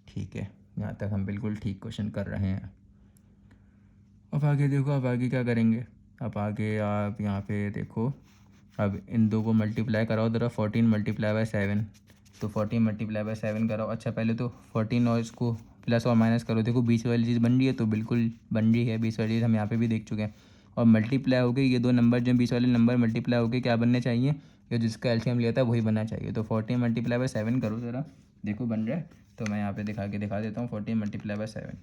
ठीक है, यहाँ तक हम बिल्कुल ठीक क्वेश्चन कर रहे हैं। अब आगे देखो, अब आगे क्या करेंगे। अब आगे आप यहाँ पे देखो, अब इन दो को मल्टीप्लाई कराओ ज़रा, 14 मल्टीप्लाई बाय 7। तो 14 मल्टीप्लाई बाय 7 कराओ। अच्छा पहले तो 14 और इसको प्लस और माइनस करो, देखो बीच वाली चीज़ बन रही है, तो बिल्कुल बन रही है बीच वाली चीज़, हम यहाँ पे भी देख चुके हैं। और मल्टीप्लाई हो गई, ये दो नंबर जो बीच वाले नंबर मल्टीप्लाई हो गए क्या बनने चाहिए, ये जिसका एलसीएम लिया था वही बनना चाहिए। तो 14 मल्टीप्लाई बाय 7 करो ज़रा, देखो बन रहा है। तो मैं यहाँ पे दिखा देता हूँ 14 मल्टीप्लाई बाय 7।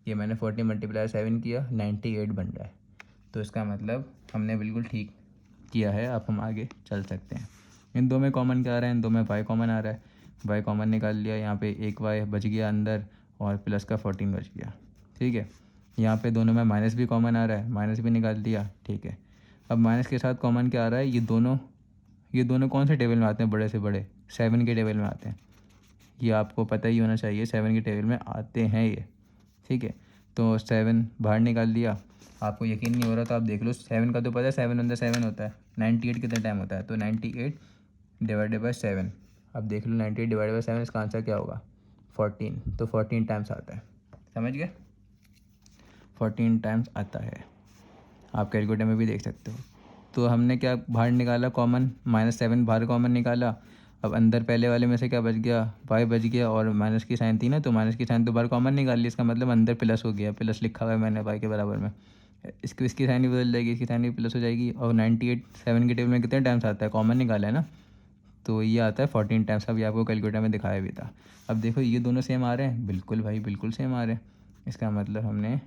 ये मैंने 14 मल्टीप्लाई 7 किया, 98 बन रहा है। तो इसका मतलब हमने बिल्कुल ठीक किया है। अब हम आगे चल सकते हैं। इन दो में कॉमन क्या आ रहा है, इन दो में वाई कॉमन आ रहा है, वाई कॉमन निकाल लिया। यहाँ पे एक वाई बच गया अंदर और प्लस का 14 बच गया। ठीक है, यहाँ पे दोनों में माइनस भी कॉमन आ रहा है, माइनस भी निकाल दिया। ठीक है, अब माइनस के साथ कॉमन क्या आ रहा है, ये दोनों कौन से टेबल में आते हैं, बड़े से बड़े 7 के टेबल में आते हैं। ये आपको पता ही होना चाहिए, 7 के टेबल में आते हैं ये। ठीक है, तो 7 बाहर निकाल दिया। आपको यकीन नहीं हो रहा तो आप देख लो, 7 का तो पता है 7 अंदर 7 होता है। 98 कितना टाइम होता है, तो 98 डिवाइडेड बाई 7। अब देख लो 98 डिवाइडेड बाई 7, इसका आंसर क्या होगा 14। तो 14 टाइम्स आता है, समझ गए, 14 टाइम्स आता है। आप कैलकुलेटर में भी देख सकते हो। तो हमने क्या बाहर निकाला कॉमन, -7 बाहर कॉमन निकाला। अब अंदर पहले वाले में से क्या बच गया, वाई बच गया, और माइनस की साइन थी ना, तो माइनस की साइन तो बाहर कॉमन निकाल ली। इसका मतलब अंदर प्लस हो गया, प्लस लिखा हुआ है मैंने वाई के बराबर में। इसकी साइन भी बदल जाएगी, इसकी साइन भी प्लस हो जाएगी। और 98 7 के टेबल में कितने टाइम्स आता है, कॉमन निकाला है ना, तो ये आता है 14 टाइम्स। अभी आपको कैलकुलेटर में दिखाया भी था। अब देखो ये दोनों सेम आ रहे हैं, बिल्कुल भाई बिल्कुल सेम आ रहे हैं। इसका मतलब हमने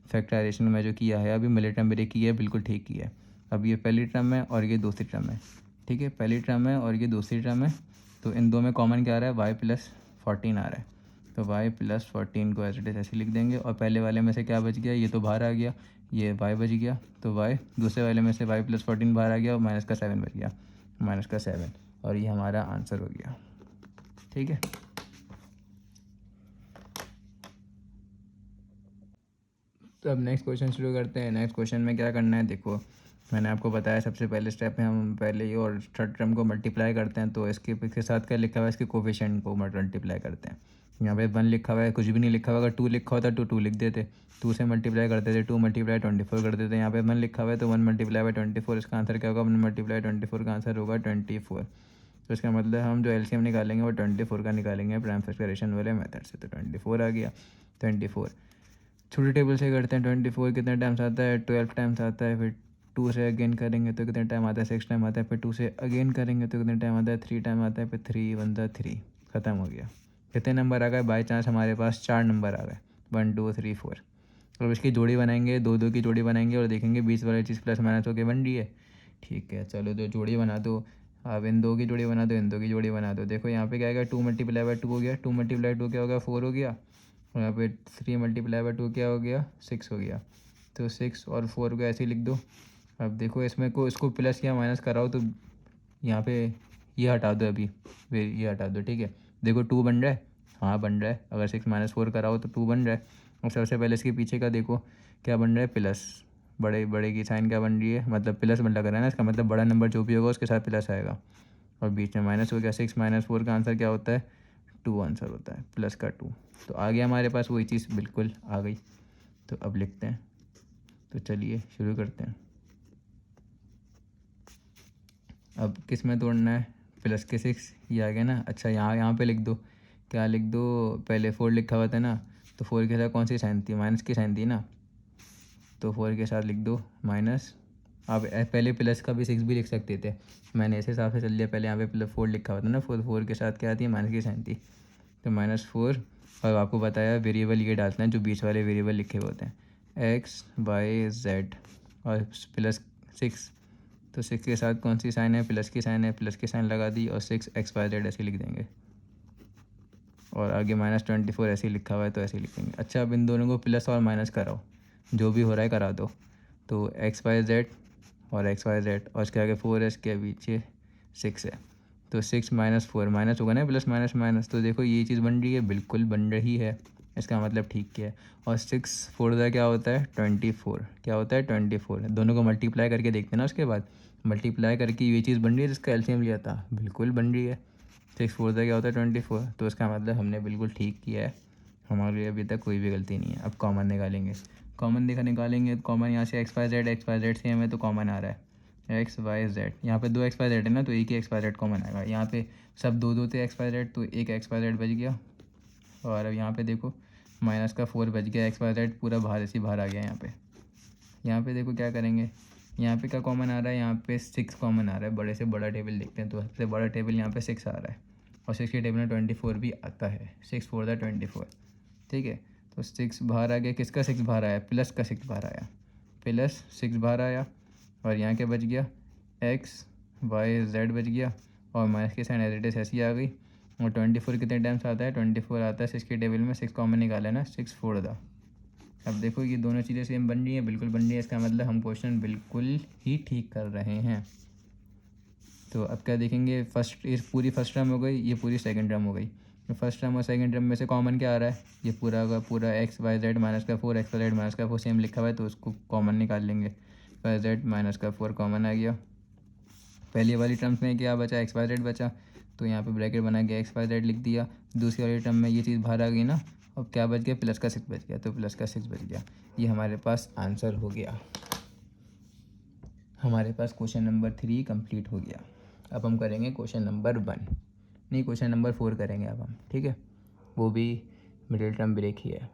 फैक्टराइजेशन में जो किया है अभी मिले टर्म ब्रेक किया है, बिल्कुल ठीक किया है। अब ये पहली टर्म है और ये दूसरी टर्म है। ठीक है, पहली टर्म है और ये दूसरी टर्म है। तो इन दो में कॉमन क्या आ रहा है, वाई प्लस 14 आ रहा है। तो वाई प्लस 14 को एज इट इज़ ऐसे लिख देंगे। और पहले वाले में से क्या बच गया, ये तो बाहर आ गया, ये वाई बच गया। तो वाई दूसरे वाले में से वाई प्लस 14 बाहर आ गया और माइनस का 7 बच गया, माइनस का 7, और ये हमारा आंसर हो गया। ठीक है, तो अब नेक्स्ट क्वेश्चन शुरू करते हैं। नेक्स्ट क्वेश्चन में क्या करना है, देखो मैंने आपको बताया सबसे पहले स्टेप में हम पहले ये और थर्ड टर्म को मल्टीप्लाई करते हैं। तो इसके साथ क्या लिखा हुआ है, इसके कोफिशिएंट को मल्टीप्लाई करते हैं। यहाँ पे 1 लिखा हुआ है, कुछ भी नहीं लिखा हुआ। अगर 2 लिखा होता तो 2 लिख देते, 2 से मल्टीप्लाई करते थे, 2 मल्टीप्लाई 24 कर देते। यहाँ पे 1 लिखा हुआ है तो 1 मल्टीप्लाई बाई 24, इसका आंसर क्या होगा, 1 मल्टीप्लाई 24 का आंसर होगा 24। तो इसका मतलब हम जो एलसीएम निकालेंगे वो 24 का निकालेंगे प्राइम फैक्टराइजेशन वाले मेथड से। तो 24 आ गया, 24 छोटे टेबल से करते हैं। 24 कितने टाइम्स आता है, 12 टाइम्स आता है। फिर 2 से अगेन करेंगे तो कितने टाइम आता है, 6 टाइम आता है। फिर 2 से अगेन करेंगे तो कितने टाइम आता है, 3 टाइम आता है। फिर 3 1 3, ख़त्म हो गया। कितने नंबर आ गए, बाई चांस हमारे पास 4 नंबर आ गए, 1 2 3 4। और इसकी जोड़ी बनाएंगे, 2 2 की जोड़ी बनाएंगे और देखेंगे बीच वाली चीज़ प्लस माइनस होकर बन रही है। ठीक है, चलो तो जोड़ी बना दो। अब इन दो की जोड़ी बना दो, इन दो की जोड़ी बना दो। देखो यहाँ पे क्या आएगा, 2 मल्टीप्लाई बाई 2 हो गया, 2 मल्टीप्लाई 2 क्या हो गया, 4 हो गया। और यहाँ पे 3 मल्टीप्लाई बाई 2 क्या हो गया, 6 हो गया। तो 6 और 4 को ऐसे ही लिख दो। अब देखो इसमें को इसको प्लस या माइनस कराओ तो यहाँ पे ये हटा दो, अभी फिर ये हटा दो। ठीक है, देखो 2 बन रहा है, हाँ बन रहा है। अगर 6 माइनस 4 कराओ तो 2 बन रहा है। और सबसे पहले इसके पीछे का देखो क्या बन रहा है, प्लस। बड़े बड़े की साइन क्या बन रही है, मतलब प्लस बन लग रहा है ना, इसका मतलब बड़ा नंबर जो भी होगा उसके साथ प्लस आएगा। और बीच में माइनस हो गया। 6 माइनस 4 का आंसर क्या होता है, 2 आंसर होता है, प्लस का 2। तो आ गया हमारे पास वही चीज़, बिल्कुल आ गई। तो अब लिखते हैं, तो चलिए शुरू करते हैं। अब किस में तोड़ना है, प्लस के 6, ये आ गया ना। अच्छा यहाँ पे लिख दो, क्या लिख दो, पहले 4 लिखा हुआ था ना, तो 4 के साथ कौन सी साइन थी, माइनस की साइन थी ना, तो 4 के साथ लिख दो माइनस। आप पहले प्लस का भी 6 भी लिख सकते थे, मैंने ऐसे हिसाब से चल लिया। पहले यहाँ पे प्लस 4 लिखा हुआ था ना, 4 के साथ क्या थी, माइनस की साइन थी, तो -4। और आपको बताया वेरिएबल ये डालना है जो बीच वाले वेरिएबल लिखे हुए होते हैं, x y z और प्लस 6। तो 6 के साथ कौन सी साइन है, प्लस की साइन है, प्लस की साइन लगा दी और 6 x y z ऐसे लिख देंगे। और आगे -24 ऐसे ही लिखा हुआ है तो ऐसे ही लिखेंगे। अच्छा, अब इन दोनों को प्लस और माइनस कराओ, जो भी हो रहा है करा दो। तो XYZ और XYZ और इसके आगे 4 है, इसके पीछे 6 है। तो 6 माइनस 4 माइनस होगा ना, प्लस माइनस माइनस। तो देखो ये चीज़ बन रही है, बिल्कुल बन रही है, इसका मतलब ठीक किया है। और 6 4 क्या होता है, 24। क्या होता है, 24। दोनों को मल्टीप्लाई करके देखते हैं ना, उसके बाद मल्टीप्लाई करके ये चीज़ बन रही है जिसका एलसीएम लिया था, बिल्कुल बन रही है। 6 4 क्या होता है, 24। तो इसका मतलब हमने बिल्कुल ठीक किया है, हमारे लिए अभी तक कोई भी गलती नहीं है। अब कॉमन निकालेंगे, कॉमन निकालेंगे तो कॉमन यहाँ से एक्स वाई जेड सेम है तो कॉमन आ रहा है एक्स वाई जेड। यहाँ पे 2 एक्स वाई जेड है ना, तो एक ही एक्स वाई जेड कॉमन आएगा। यहाँ पे सब 2 2 थे एक्स वाई जेड, तो एक एक्स वाई जेड बच गया। और अब यहाँ पे देखो माइनस का 4 बच गया, एक्स वाई जेड पूरा बाहर ऐसी बाहर आ गया। यहाँ पे देखो क्या करेंगे, यहाँ पे क्या कॉमन आ रहा है, यहाँ पे 6 कॉमन आ रहा है। बड़े से बड़ा टेबल देखते हैं, तो सबसे बड़ा टेबल यहाँ पे 6 आ रहा है और 6 के टेबल में 24 भी आता है। 6 4 24, ठीक है। तो 6 बाहर आ गया, किसका 6 बाहर आया, प्लस का 6 बाहर आया, प्लस 6 बाहर आया। और यहाँ क्या बच गया, एक्स वाई जेड बच गया। और माइनस की साइन एज ऐसी आ गई। और 24 कितने टाइम्स आता है, 24 आता है 6 के टेबल में। 6 कॉमन निकाला है ना, 6 4 था। अब देखो ये दोनों चीज़ें सेम बन रही हैं, बिल्कुल बन रही है, इसका मतलब हम क्वेश्चन बिल्कुल ही ठीक कर रहे हैं। तो अब क्या देखेंगे, ये पूरी फर्स्ट टर्म हो गई, ये पूरी सेकंड टर्म हो गई। तो फर्स्ट टर्म और सेकंड टर्म में से कॉमन क्या आ रहा है, ये पूरा का पूरा एक्स वाई जेड माइनस का 4, एक्स वाई जेड माइनस का 4 सेम लिखा हुआ है, तो उसको कॉमन निकाल लेंगे। वाई जेड माइनस का 4 कॉमन आ गया। पहली वाली टर्म्स में क्या बचा, एक्स वाई जेड बचा, तो यहाँ पे ब्रैकेट बना के एक्स वाई जेड लिख दिया। दूसरी वाली टर्म में ये चीज़ बाहर आ गई ना, और क्या बच गया, प्लस का 6 बच गया, तो प्लस का 6 बच गया। ये हमारे पास आंसर हो गया, हमारे पास क्वेश्चन नंबर 3 कंप्लीट हो गया। अब हम करेंगे क्वेश्चन नंबर 1, नहीं क्वेश्चन नंबर 4 करेंगे अब हम, ठीक है। वो भी मिडिल टर्म ब्रेक ही है।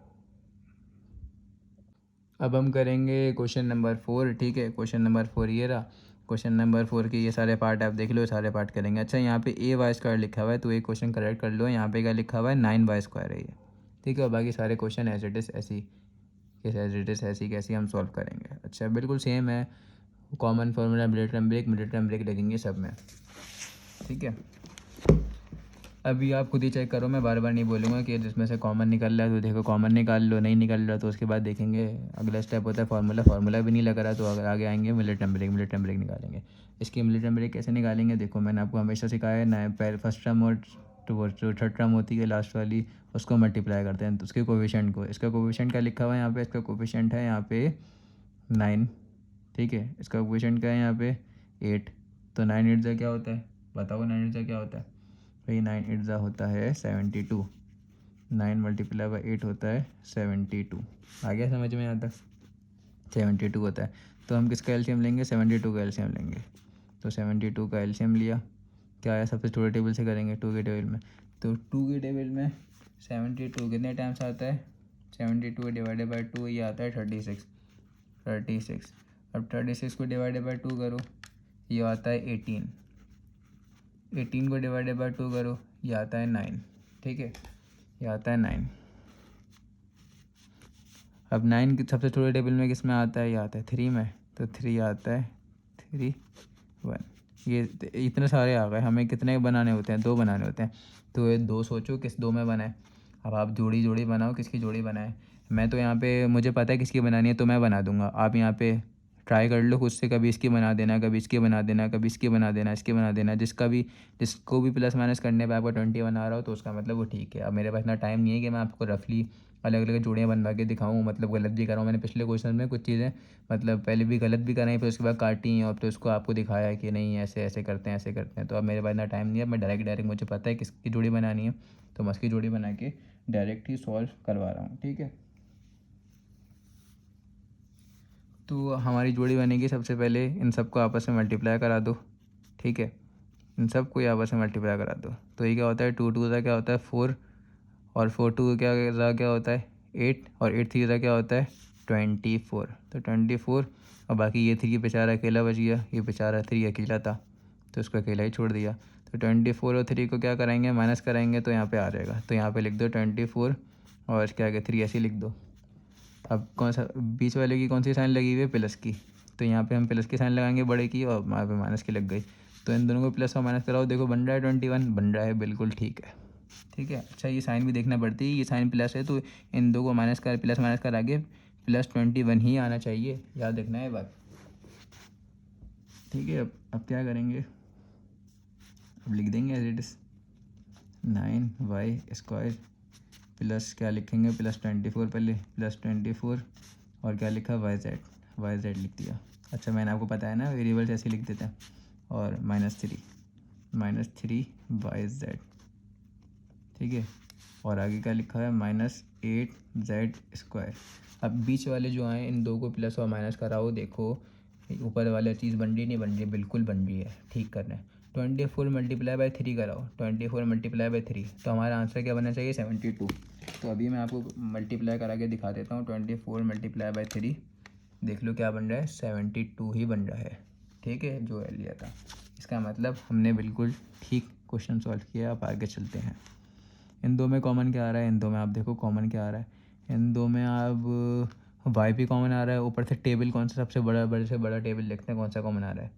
अब हम करेंगे क्वेश्चन नंबर 4, ठीक है। क्वेश्चन नंबर 4 ये रहा। क्वेश्चन नंबर 4 के ये सारे पार्ट आप देख लो, सारे पार्ट करेंगे। अच्छा, यहाँ पे ए वाई स्क्वायर लिखा हुआ है, तो एक क्वेश्चन करेक्ट कर लो। यहाँ पे क्या लिखा हुआ है, 9 वाई स्क्वायर है ये, ठीक है। और बाकी सारे क्वेश्चन एज इट इज़ ऐसी कैसी हम सॉल्व करेंगे। अच्छा, बिल्कुल सेम है, common formula middle term break लगेंगे सब में, ठीक है। अभी आप खुद ही चेक करो, मैं बार बार नहीं बोलूँगा कि जिसमें से कॉमन निकल रहा है तो देखो कॉमन निकाल लो, नहीं निकल रहा तो उसके बाद देखेंगे अगला स्टेप होता है फार्मूला भी नहीं लग रहा तो अगर आगे आएंगे मिडिल टर्म ब्रेक निकालेंगे। इसकी मिडिल टर्म ब्रेक कैसे निकालेंगे, देखो मैंने आपको हमेशा सिखाया है ना, पहले फर्स्ट टर्म और जो थर्ड टर्म होती है लास्ट वाली, उसको मल्टीप्लाई करते हैं तो उसके कोफिशिएंट को। इसका कोफिशिएंट क्या लिखा हुआ है यहाँ पे, इसका कोफिशिएंट है यहाँ पे 9, ठीक है। इसका कोफिशिएंट क्या है यहाँ पे 8। तो 9 8 क्या होता है, बताओ 9 8 क्या होता है भाई, 9 8 होता है 72। 9 मल्टीप्लाई बाई 8 होता है 72। आ गया समझ में, यहाँ तक 72 होता है। तो हम किसका एलसीएम लेंगे, 72 का एलसीएम लेंगे। तो 72 का एलसीएम लिया, क्या आया, सबसे छोटे टेबल से करेंगे 2 के टेबल में। तो 2 के टेबल में 72 कितने टाइम्स आता है, 72 डिवाइडेड बाई 2 ये आता है 36। अब 36 को डिवाइडेड बाई 2 करो, ये आता है 18 को डिवाइडेड बाई 2 करो, ये आता है 9। ठीक है, ये आता है 9। अब 9 की सबसे छोटे टेबल में किस में आता है? ये आता है 3 में, तो 3 आता है 3 1। ये इतने सारे आ गए। हमें कितने बनाने होते हैं? 2 बनाने होते हैं। तो ये 2 सोचो किस 2 में बनाए। अब आप जोड़ी जोड़ी बनाओ, किसकी जोड़ी बनाए। मैं तो यहाँ पे मुझे पता है किसकी बनानी है, तो मैं बना दूंगा। आप यहाँ पे ट्राई कर लो खुद से, कभी इसकी बना देना, कभी इसकी बना देना, कभी इसकी बना देना, इसकी बना देना। जिसको भी प्लस माइनस करने पे आपका 20 बना रहा हो तो उसका मतलब वो ठीक है। अब मेरे पास इतना टाइम नहीं है कि मैं आपको रफली अलग अलग जोड़ियाँ बनवा के दिखाऊँ, मतलब गलत भी कराऊँ। मैंने पिछले क्वेश्चन में कुछ चीज़ें मतलब पहले भी गलत भी कराई, फिर उसके बाद काटी और फिर उसको आपको दिखाया कि नहीं ऐसे ऐसे करते हैं, ऐसे करते हैं। तो अब मेरे पास इतना टाइम नहीं है, मैं डायरेक्ट मुझे पता है किसकी जोड़ी बनानी है, तो मैं उसकी जोड़ी बना के डायरेक्ट ही सॉल्व करवा रहा हूँ। ठीक है, तो हमारी जोड़ी बनेगी। सबसे पहले इन सबको आपस में मल्टीप्लाई करा दो। ठीक है, इन सबको आपस में मल्टीप्लाई करा दो। तो ये क्या होता है, 2 2 का क्या होता है 4, और 4 2 क्या होता है 8, और 8 3 का क्या होता है 24। तो 24, और बाकी ये 3 बेचारा अकेला बच गया, ये बेचारा 3 अकेला था तो उसको अकेला ही छोड़ दिया। तो 24 और 3 को क्या कराएंगे, माइनस कराएंगे, तो यहाँ पे आ जाएगा। तो यहाँ पे लिख दो 24 और क्या क्या 3 ऐसे लिख दो। अब कौन सा बीच वाले की कौन सी साइन लगी हुई है, प्लस की, तो यहाँ पे हम प्लस की साइन लगाएंगे बड़े की, और यहाँ पे माइनस की लग गई। तो इन दोनों को प्लस और माइनस कराओ, देखो बन रहा है 21, बन रहा है, बिल्कुल ठीक है। ठीक है, अच्छा ये साइन भी देखना पड़ती है, ये साइन प्लस है तो इन दो को माइनस कर प्लस माइनस कर आगे +21 ही आना चाहिए, याद रखना है बात। ठीक है, अब क्या करेंगे, अब लिख देंगे as it is 9y² plus क्या लिखेंगे +24 पहले +24 और क्या लिखा yz लिख दिया। अच्छा मैंने आपको बताया ना वेरिएबल्स ऐसे लिख देते हैं। और -3 yz। ठीक है, और आगे क्या लिखा है -8z²। अब बीच वाले जो आए इन दो को प्लस और माइनस कराओ, देखो ऊपर वाला चीज़ बन रही नहीं बन रही, बिल्कुल बन रही है, ठीक करना है। 24 मल्टीप्लाई बाई 3 कराओ, 24 मल्टीप्लाई बाई 3, तो हमारा आंसर क्या बनना चाहिए 72। तो अभी मैं आपको मल्टीप्लाई करा के दिखा देता हूँ। 24 मल्टीप्लाई बाई 3, देख लो क्या बन रहा है 72 ही बन रहा है। ठीक है, जो लिया था, इसका मतलब हमने बिल्कुल ठीक क्वेश्चन सॉल्व किया। अब आगे चलते हैं। इन दो में कॉमन क्या आ रहा है, इन दो में आप देखो कॉमन क्या आ रहा है, इन दो में अब वाई भी कॉमन आ रहा है। ऊपर से टेबल कौन सा सबसे बड़े से बड़ा टेबल देखते हैं कौन सा कॉमन आ रहा है,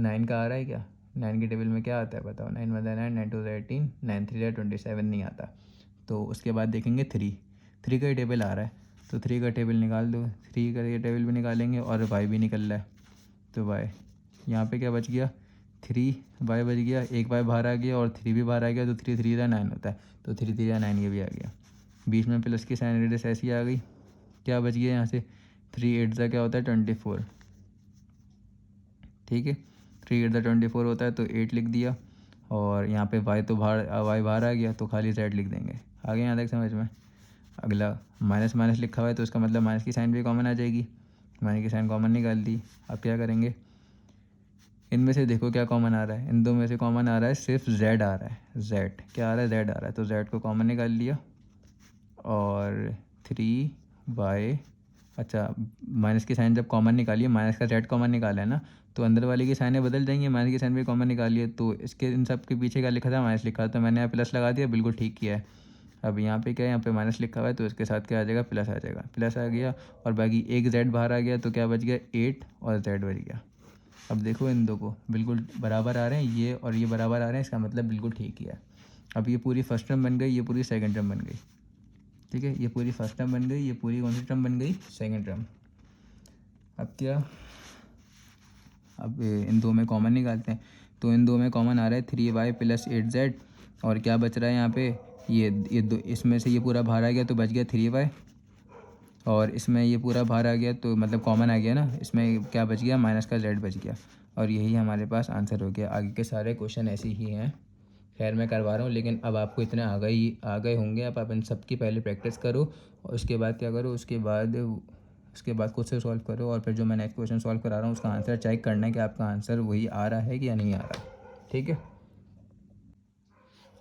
9 का आ रहा है क्या। 9 के टेबल में क्या आता है बताओ, 9 × 9 9 2 18 9 3 27 नहीं आता। तो उसके बाद देखेंगे 3 का ही टेबल आ रहा है, तो 3 का टेबल निकाल दो। 3 का ये टेबल भी निकालेंगे और वाई भी निकल रहा है, तो वाई यहाँ पे क्या बच गया 3 वाई बच गया, एक वाई बाहर आ गया और 3 भी बाहर आ गया, तो 3 3 9 होता है, तो 3 3 9 ये भी आ गया। बीच में प्लस की साइन रेडियस ऐसी आ गई, क्या बच गया यहाँ से 3 8 क्या होता है 24। ठीक है, 3 8 24 होता है, तो 8 लिख दिया। और यहाँ पे वाई बाहर आ गया, तो खाली z लिख देंगे। आगे यहाँ तक समझ में। अगला माइनस माइनस लिखा हुआ है, तो इसका मतलब माइनस की साइन भी कॉमन आ जाएगी, माइनस की साइन कॉमन निकाल दी। अब क्या करेंगे, इनमें से देखो क्या कॉमन आ रहा है, इन दो में से कॉमन आ रहा है सिर्फ z आ रहा है, z क्या आ रहा है z आ रहा है, तो z को कॉमन निकाल लिया। और 3y, अच्छा माइनस की साइन जब कॉमन निकालिए, माइनस का z कॉमन निकाला है ना, तो अंदर वाले की साइनें बदल जाएंगी, माइनस की साइन भी कॉमन निकालिए। तो इसके इन सब के पीछे क्या लिखा था, माइनस लिखा था, तो मैंने यहाँ प्लस लगा दिया, बिल्कुल ठीक किया है। अब यहाँ पे क्या है, यहाँ पे माइनस लिखा हुआ है, तो इसके साथ क्या आ जाएगा प्लस आ जाएगा, प्लस आ गया। और बाकी एक z बाहर आ गया, तो क्या बच गया 8 और z बच गया। अब देखो इन दो को बिल्कुल बराबर आ रहे हैं, ये और ये बराबर आ रहे हैं, इसका मतलब बिल्कुल ठीक ही है। अब ये पूरी फर्स्ट टर्म बन गई, ये पूरी सेकंड टर्म बन गई। ठीक है, ये पूरी फर्स्ट टर्म बन गई, ये पूरी कौन सी टर्म बन गई सेकंड टर्म। अब क्या, अब इन दो में कॉमन निकालते हैं, तो इन दो में कॉमन आ रहा है 3y + 8z, और क्या बच रहा है यहाँ पे ये दो, इसमें से ये पूरा बाहर आ गया, तो बच गया 3y, और इसमें ये पूरा बाहर आ गया, तो मतलब कॉमन आ गया ना, इसमें क्या बच गया माइनस का z बच गया। और यही हमारे पास आंसर हो गया। आगे के सारे क्वेश्चन ऐसे ही हैं, खैर मैं करवा रहा हूँ, लेकिन अब आपको इतने आ गए होंगे। अब आप इन सब की पहले प्रैक्टिस करो, और उसके बाद क्या करो, उसके बाद खुद से सॉल्व करो, और फिर जो मैं नेक्स्ट क्वेश्चन सॉल्व करा रहा हूँ उसका आंसर चेक करना है कि आपका आंसर वही आ रहा है कि या नहीं आ रहा है। ठीक है,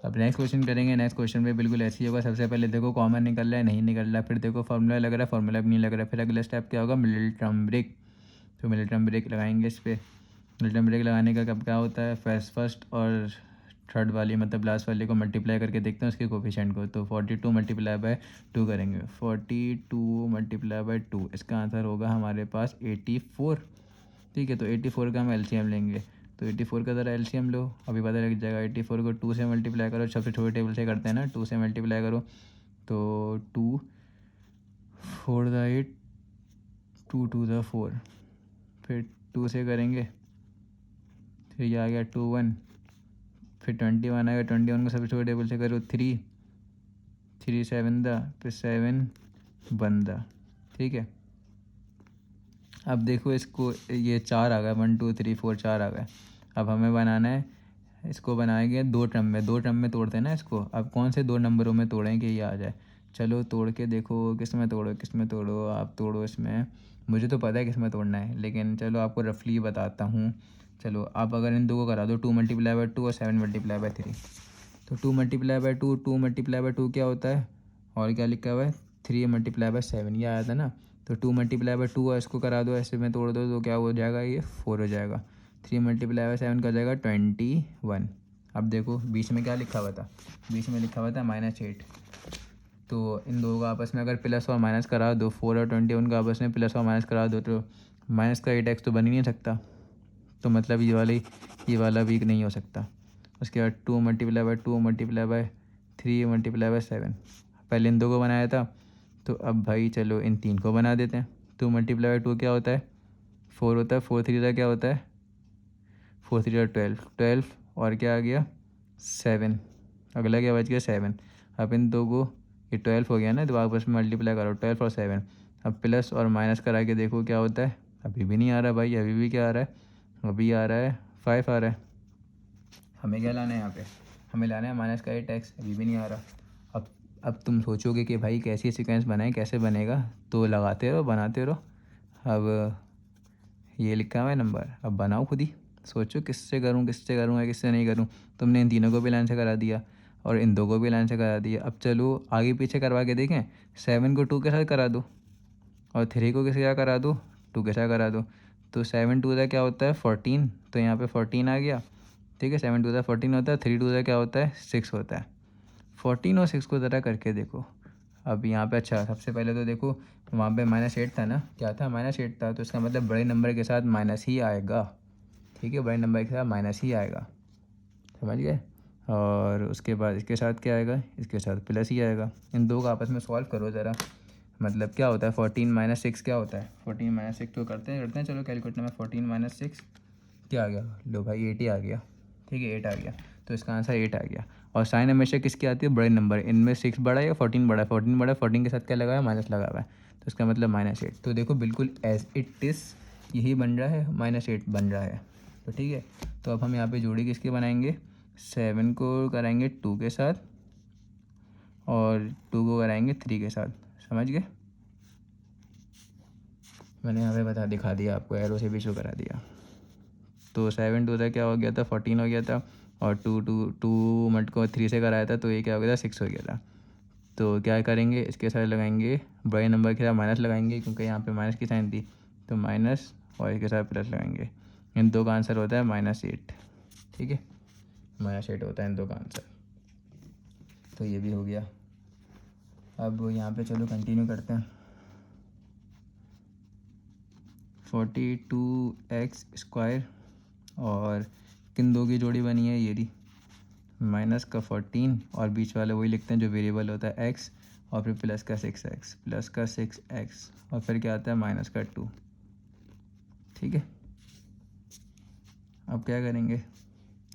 अब नेक्स्ट क्वेश्चन करेंगे। नेक्स्ट क्वेश्चन पे बिल्कुल ऐसे ही होगा। सबसे पहले देखो कॉमन निकल रहा है, नहीं निकल रहा है, फिर देखो फार्मूला लग रहा है, फार्मूला भी नहीं लग रहा है, फिर अगला स्टेप क्या होगा, मिडिल टर्म ब्रेक। तो मिडिल टर्म ब्रेक लगाएंगे इस पर। मिडिल टर्म ब्रेक लगाने का कब क्या होता है, फर्स्ट और थर्ड वाली मतलब लास्ट वाली को मल्टीप्लाई करके देखते हैं उसके कोफिशिएंट को। तो 42 मल्टीप्लाई बाय 2 करेंगे, 42 मल्टीप्लाई बाय 2, इसका आंसर होगा हमारे पास 84। ठीक है, तो 84 का हम एलसीएम लेंगे। तो 84 का ज़रा एलसीएम लो, अभी पता लग जाएगा। 84 को 2 से मल्टीप्लाई करो, सबसे छोटे टेबल से करते हैं ना, 2 से मल्टीप्लाई करो तो 2 4 द 8, 2 2 द 4, फिर 2 से करेंगे, फिर ये आ गया 2 1, फिर 21 आएगा, 21 को सबसे छोटे टेबल से करो 3 3 7 द, फिर 7 1 द। ठीक है, अब देखो इसको, ये 4 आ गया, 1 2 3 4 4 आ गया। अब हमें बनाना है, इसको बनाएंगे 2 टर्म में, 2 टर्म में तोड़ते हैं ना इसको। अब कौन से 2 नंबरों में तोड़ें कि ये आ जाए। चलो तोड़ के देखो, किस में तोड़ो, किस में तोड़ो, आप तोड़ो इसमें। मुझे तो पता है किस में तोड़ना है, लेकिन चलो आपको रफली बताता हूँ। चलो आप अगर इन दो को करा दो, 2 मल्टीप्लाई बाय 2 और 7 मल्टीप्लाई बाय 3। तो 2 मल्टीप्लाई बाय 2, 2 मल्टीप्लाई बाय 2 क्या होता है, और क्या लिखा हुआ है, 3 मल्टीप्लाई बाय 7, ये आया था ना। तो 2 मल्टीप्लाई बाय 2 और इसको करा दो, ऐसे में तोड़ दो तो क्या हो जाएगा, ये 4 हो जाएगा। 3 मल्टीप्लाई बाय 7 का हो जाएगा 21। अब देखो बीच में क्या लिखा हुआ था, बीच में लिखा हुआ था -8। तो इन दो का आपस में अगर प्लस और माइनस करा दो, 4 और 21 का आपस में प्लस और माइनस करा दो, तो माइनस का 8x तो बन ही नहीं सकता। तो मतलब ये वाला वीक नहीं हो सकता। उसके बाद 2 multiply by 2 multiply by 3 multiply by 7, पहले इन दो को बनाया था, तो अब भाई चलो इन 3 को बना देते हैं। 2 मल्टीप्लाई बाय 2 क्या होता है, 4 होता है, 4 3 का क्या होता है, 4 3 का 12, और क्या आ गया 7, अगला क्या बच गया 7। अब इन दो को, ये 12 हो गया ना, तो आपस में मल्टीप्लाई करो 12 और 7। अब प्लस और माइनस करा के देखो क्या होता है, अभी भी नहीं आ रहा भाई, अभी भी क्या आ रहा है, अभी आ रहा है 5 आ रहा है। हमें क्या लाना है यहाँ पे, हमें लाना है माइनस का 8x, अभी भी नहीं आ रहा। अब तुम सोचोगे कि भाई कैसी सीक्वेंस बनाए, कैसे बनेगा, तो लगाते रहो, बनाते रहो। अब ये लिखा हुआ है नंबर, अब बनाओ खुद ही, सोचो किससे करूँ, किससे करूँ या किससे नहीं करूँ। तुमने इन तीनों को भी लाइन से करा दिया और इन दो को भी लाइन से करा दिया। अब चलो आगे पीछे करवा के देखें। 7 को 2 के साथ करा दो और 3 को किसके साथ करा दो, 2 के साथ करा दो। तो 7 2 का क्या होता है 14, तो यहाँ पे 14 आ गया। ठीक है, 7 2 14 होता है, 3 2 क्या होता है 6 होता है। 14 और 6 को ज़रा करके देखो। अब यहाँ पे अच्छा, सबसे पहले तो देखो वहाँ पे -8 था ना, क्या था -8 था, तो इसका मतलब बड़े नंबर के साथ माइनस ही आएगा। ठीक है, बड़े नंबर के साथ माइनस ही आएगा, समझ गए। और उसके बाद इसके साथ क्या आएगा, इसके साथ प्लस ही आएगा। इन दो का आपस में सॉल्व करो ज़रा, मतलब क्या होता है 14 - 6 क्या होता है, 14 - 6 तो करते हैं चलो कैलकुलेटर में। 14 - 6 क्या आ गया, लो भाई 8 ही आ गया। ठीक है, 8 आ गया, तो इसका आंसर 8 आ गया। और साइन हमेशा किसकी आती है, बड़े नंबर। इनमें 6 बड़ा है या 14 बड़ा है, 14 बड़ा है, 14 के साथ क्या लगा है, माइनस लगा हुआ है, तो इसका मतलब -8। तो देखो बिल्कुल एज इट इज़ यही बन रहा है, -8 बन रहा है। तो ठीक है, तो अब हम यहाँ पे जोड़ी किसके बनाएंगे, 7 को कराएंगे 2 के साथ और 2 को कराएंगे 3 के साथ, समझ गए। मैंने यहाँ पे दिखा दिया आपको, एरो से भी शो करा दिया। तो 7 2 क्या हो गया था, 14 हो गया था, और 2 मट को 3 से कराया था, तो ये क्या हो गया था 6 हो गया था। तो क्या करेंगे, इसके साथ लगाएंगे बड़े नंबर के साथ माइनस लगाएंगे, क्योंकि यहाँ पे माइनस की साइन थी, तो माइनस, और इसके साथ प्लस लगाएंगे। इन दो का आंसर होता है -8। ठीक है, -8 होता है इन दो का आंसर। तो ये भी हो गया। अब यहाँ पे चलो कंटिन्यू करते हैं। 42x² और किन दो की जोड़ी बनी है, ये रही, माइनस का 14 और बीच वाले वही लिखते हैं जो वेरिएबल होता है x, और फिर प्लस का 6x, प्लस का 6x, और फिर क्या आता है माइनस का 2। ठीक है, अब क्या करेंगे,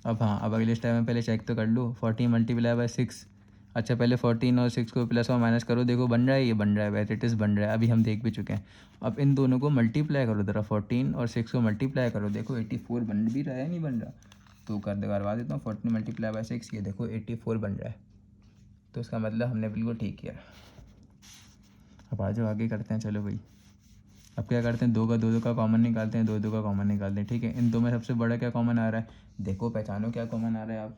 अब हाँ, अब अगले स्टेप में पहले चेक तो कर लो। 14 मल्टीप्लाई बाय 6, अच्छा पहले 14 और 6 को प्लस और माइनस करो, देखो बन रहा है, ये बन रहा है, वैसे इट इज़ बन रहा है, अभी हम देख भी चुके हैं। अब इन दोनों को मल्टीप्लाई करो ज़रा, 14 और 6 को मल्टीप्लाई करो, देखो 84 बन भी रहा है, नहीं बन रहा, तो करवा देता हूँ। 14 मल्टीप्लाई बाय 6, ये देखो 84 बन रहा है, तो इसका मतलब हमने बिल्कुल ठीक किया। अब आ जाओ आगे करते हैं, चलो भाई। अब क्या करते हैं, 2 का कॉमन निकालते हैं, 2 का कॉमन निकालते हैं। ठीक है, इन दो में सबसे बड़ा क्या कॉमन आ रहा है, देखो पहचानो क्या कॉमन आ रहा है आप।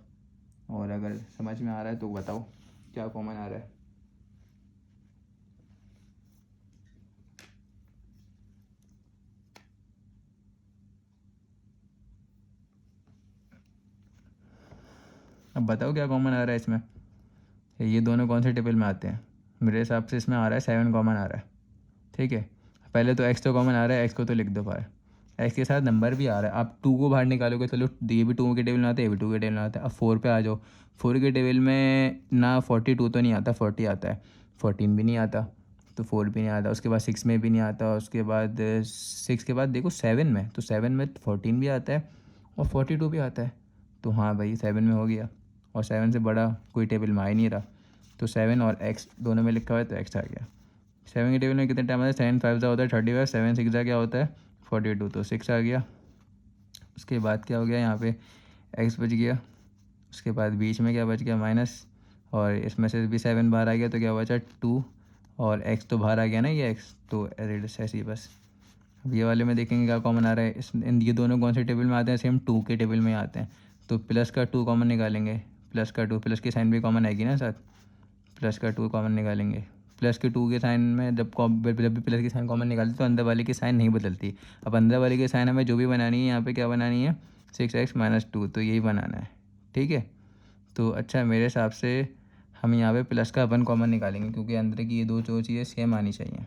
और अगर समझ में आ रहा है तो बताओ क्या कॉमन आ रहा है। अब बताओ क्या कॉमन आ रहा है इसमें। ये दोनों कौन से टेबल में आते हैं? मेरे हिसाब से इसमें आ रहा है 7 कॉमन आ रहा है। ठीक है, पहले तो एक्स तो कॉमन आ रहा है, एक्स को तो लिख दो बाहर। एक्स के साथ नंबर भी आ रहा है, आप 2 को बाहर निकालोगे, चलो ये भी 2 के टेबल में आता है, ये भी 2 के टेबल में आता है। अब 4 पे आ जाओ, 4 के टेबल में ना 42 तो नहीं आता, 40 आता है, 14 भी नहीं आता, तो 4 भी नहीं आता, उसके बाद 6 में भी नहीं आता, उसके बाद 6 के बाद देखो 7 में, तो 7 में 14 भी आता है और 42 भी आता है। तो हाँ भाई 7 में हो गया, और 7 से बड़ा कोई टेबल में आ ही नहीं रहा, तो 7 और एक्स दोनों में लिखा हुआ है तो एक्स आ गया। 7 के टेबल में कितने टाइम आता है? 7 5 जा होता है 35, 7 6 जा क्या होता है 42, तो 6 आ गया। उसके बाद क्या हो गया, यहाँ पे एक्स बच गया, उसके बाद बीच में क्या बच गया माइनस, और इसमें से भी 7 बाहर आ गया तो क्या बचा 2, और एक्स तो बाहर आ गया ना, ये एक्स तो ऐसे ही बस। अब ये वाले में देखेंगे क्या कॉमन आ रहा है। ये दोनों कौन से टेबल में आते हैं? सेम 2 के टेबल में आते हैं, तो प्लस का 2 कॉमन निकालेंगे, प्लस का 2, प्लस की साइन भी कॉमन आएगी ना साथ, प्लस का 2 कॉमन निकालेंगे। प्लस के 2 के साइन में जब भी प्लस की साइन कॉमन निकालते तो अंदर वाले की साइन नहीं बदलती। अब अंदर वाले की साइन हमें जो भी बनानी है, यहाँ पे क्या बनानी है 6x-2, तो यही बनाना है। ठीक है, तो अच्छा मेरे हिसाब से हम यहाँ पे प्लस का 1 कॉमन निकालेंगे, क्योंकि अंदर की ये दो चीज़ें सेम आनी चाहिए।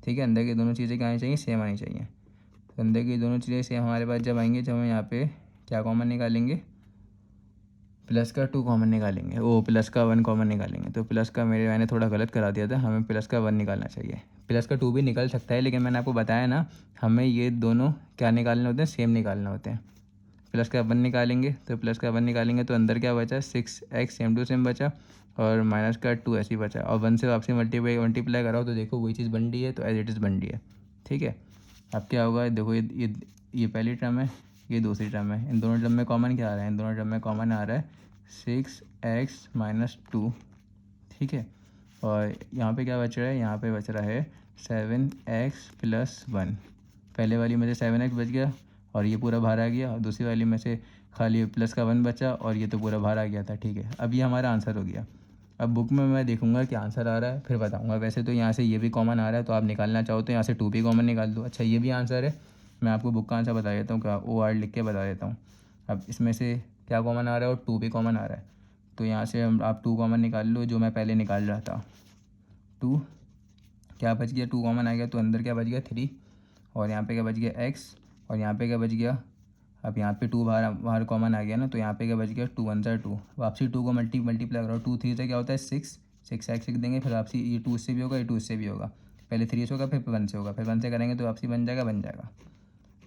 ठीक है, अंदर की दोनों चीज़ें क्या आनी चाहिए? सेम आनी चाहिए। तो अंदर की दोनों चीज़ें सेम हमारे पास जब आएंगे, जब हम यहाँ पे क्या कॉमन निकालेंगे, प्लस का 2 कॉमन निकालेंगे, वो प्लस का 1 कॉमन निकालेंगे। तो प्लस का मैंने थोड़ा गलत करा दिया था, हमें प्लस का 1 निकालना चाहिए। प्लस का 2 भी निकल सकता है, लेकिन मैंने आपको बताया ना, हमें ये दोनों क्या निकालने होते हैं? सेम निकालने होते हैं। प्लस का 1 निकालेंगे, तो प्लस का 1 निकालेंगे तो अंदर क्या बचा 6x सेम टू सेम बचा, और माइनस का 2 ऐसे ही बचा, और 1 से वापसी मल्टीप्लाई कराओ तो देखो वही चीज़ बन रही है, तो एज इट इज़ बन रही है। ठीक है, अब क्या होगा, देखो ये पहली टर्म है, ये दूसरी टर्म है, इन दोनों टर्म में कॉमन क्या आ रहा है? इन दोनों टर्म में कॉमन आ रहा है 6x-2। ठीक है, और यहाँ पे क्या बच रहा है? यहाँ पे बच रहा है 7x+1। पहले वाली में से 7x बच गया और ये पूरा बाहर आ गया, और दूसरी वाली में से खाली प्लस का 1 बचा और ये तो पूरा बाहर आ गया था। ठीक है, अब ये हमारा आंसर हो गया। अब बुक में मैं देखूंगा कि आंसर आ रहा है फिर बताऊंगा। वैसे तो यहाँ से ये भी कॉमन आ रहा है, तो आप निकालना चाहो तो यहाँ से 2 भी कॉमन निकाल दो। अच्छा, ये भी आंसर है, मैं आपको बुक का आंसर बता देता हूँ, क्या OR लिख के बता देता हूँ। अब इसमें से क्या कॉमन आ रहा है? और 2 भी कॉमन आ रहा है, तो यहाँ से आप 2 कॉमन निकाल लो, जो मैं पहले निकाल रहा था। 2 क्या बच गया? 2 कॉमन आ गया, तो अंदर क्या बच गया 3, और यहाँ पे क्या बच गया x, और यहाँ पे क्या बच गया, अब यहाँ पे 2 बाहर बाहर कॉमन आ गया ना, तो यहाँ पे क्या बच गया 2 1 2। वापसी 2 को मल्टीप्लाई करो, 2 3 से क्या होता है 6, 6 एक्स लिख देंगे, फिर वापसी ये 2 इससे भी होगा, ये 2 इससे भी होगा, पहले 3 से होगा फिर 1 से होगा, फिर 1 से करेंगे तो वापसी बन जाएगा।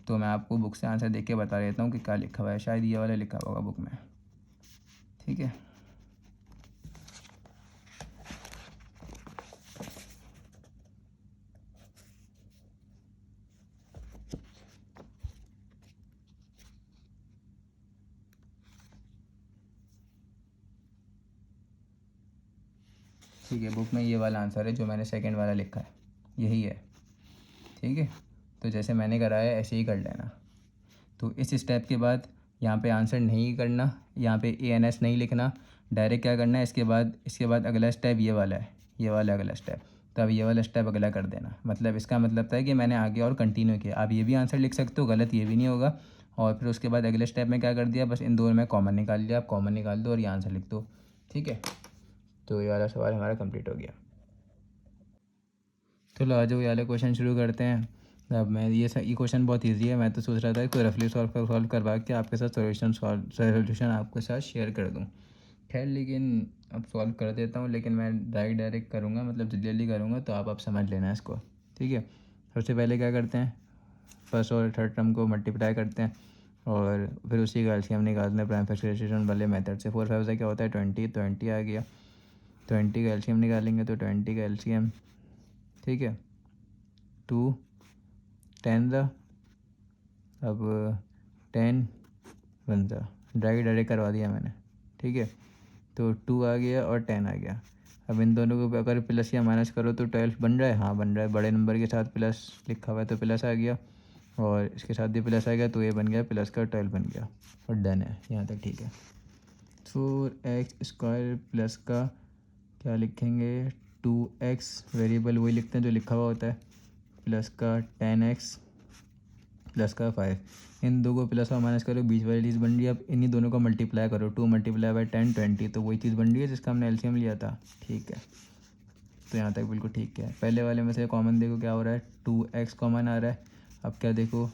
तो मैं आपको बुक से आंसर देख के बता देता हूँ कि क्या लिखा हुआ है, शायद ये वाला लिखा होगा बुक में। ठीक है, ठीक है, बुक में ये वाला आंसर है जो मैंने सेकंड वाला लिखा है, यही है। ठीक है, तो जैसे मैंने करा है ऐसे ही कर लेना। तो इस स्टेप के बाद यहाँ पे आंसर नहीं करना, यहाँ पे ANS नहीं लिखना, डायरेक्ट क्या करना है, इसके बाद अगला स्टेप ये वाला है, ये वाला अगला स्टेप। तो अब ये वाला स्टेप अगला कर देना, मतलब इसका मतलब था कि मैंने आगे और कंटिन्यू किया। आप ये भी आंसर लिख सकते हो, गलत ये भी नहीं होगा। और फिर उसके बाद अगले स्टेप में क्या कर दिया, बस इन दोनों में कॉमन निकाल लिया, आप कॉमन निकाल दो और ये आंसर लिख दो। ठीक है, तो ये वाला सवाल हमारा कंप्लीट हो गया। चलो आ जाओ, ये वाले क्वेश्चन शुरू करते हैं। अब मैं ये क्वेश्चन बहुत इजी है, मैं तो सोच रहा था कि रफली सॉल्व करवा के आपके साथ सोल्यूशन आपके साथ शेयर कर दूं। खैर, लेकिन अब सॉल्व कर देता हूं, लेकिन मैं डायरेक्ट करूंगा, मतलब जल्दी करूंगा, तो आप समझ लेना इसको। ठीक है, सबसे पहले क्या करते हैं, फर्स्ट और थर्ड टर्म को मल्टीप्लाई करते हैं, और फिर उसी का एलसीएम निकालते हैं प्राइम फैक्टराइजेशन वाले मेथड से। 4 5 से क्या होता है 20 आ गया, 20 का एलसीएम निकालेंगे तो 20 का एलसीएम, ठीक है, 2 10 द, अब 10 1 द, डायरेक्ट करवा दिया मैंने। ठीक है, तो 2 आ गया और 10 आ गया। अब इन दोनों को अगर प्लस या माइनस करो तो 12 बन रहा है, हाँ बन रहा है, बड़े नंबर के साथ प्लस लिखा हुआ है तो प्लस आ गया, और इसके साथ भी प्लस आ गया, तो ये बन गया प्लस का 12 बन गया, और डन है यहाँ तक। ठीक है, 4x² प्लस का क्या लिखेंगे 2x, वेरिएबल वही लिखते हैं जो लिखा हुआ होता है, प्लस का 10x प्लस का 5। इन दो को प्लस और माइनस करो, बीच वाली चीज़ बन रही है। अब इन्हीं दोनों को मल्टीप्लाई करो, 2 मल्टीप्लाई बाई 10 20, तो वही चीज़ बन रही है जिसका हमने एलसीएम लिया था। ठीक है, तो यहाँ तक बिल्कुल ठीक है। पहले वाले में से कॉमन देखो क्या हो रहा है, 2x कॉमन आ रहा है। अब क्या देखो,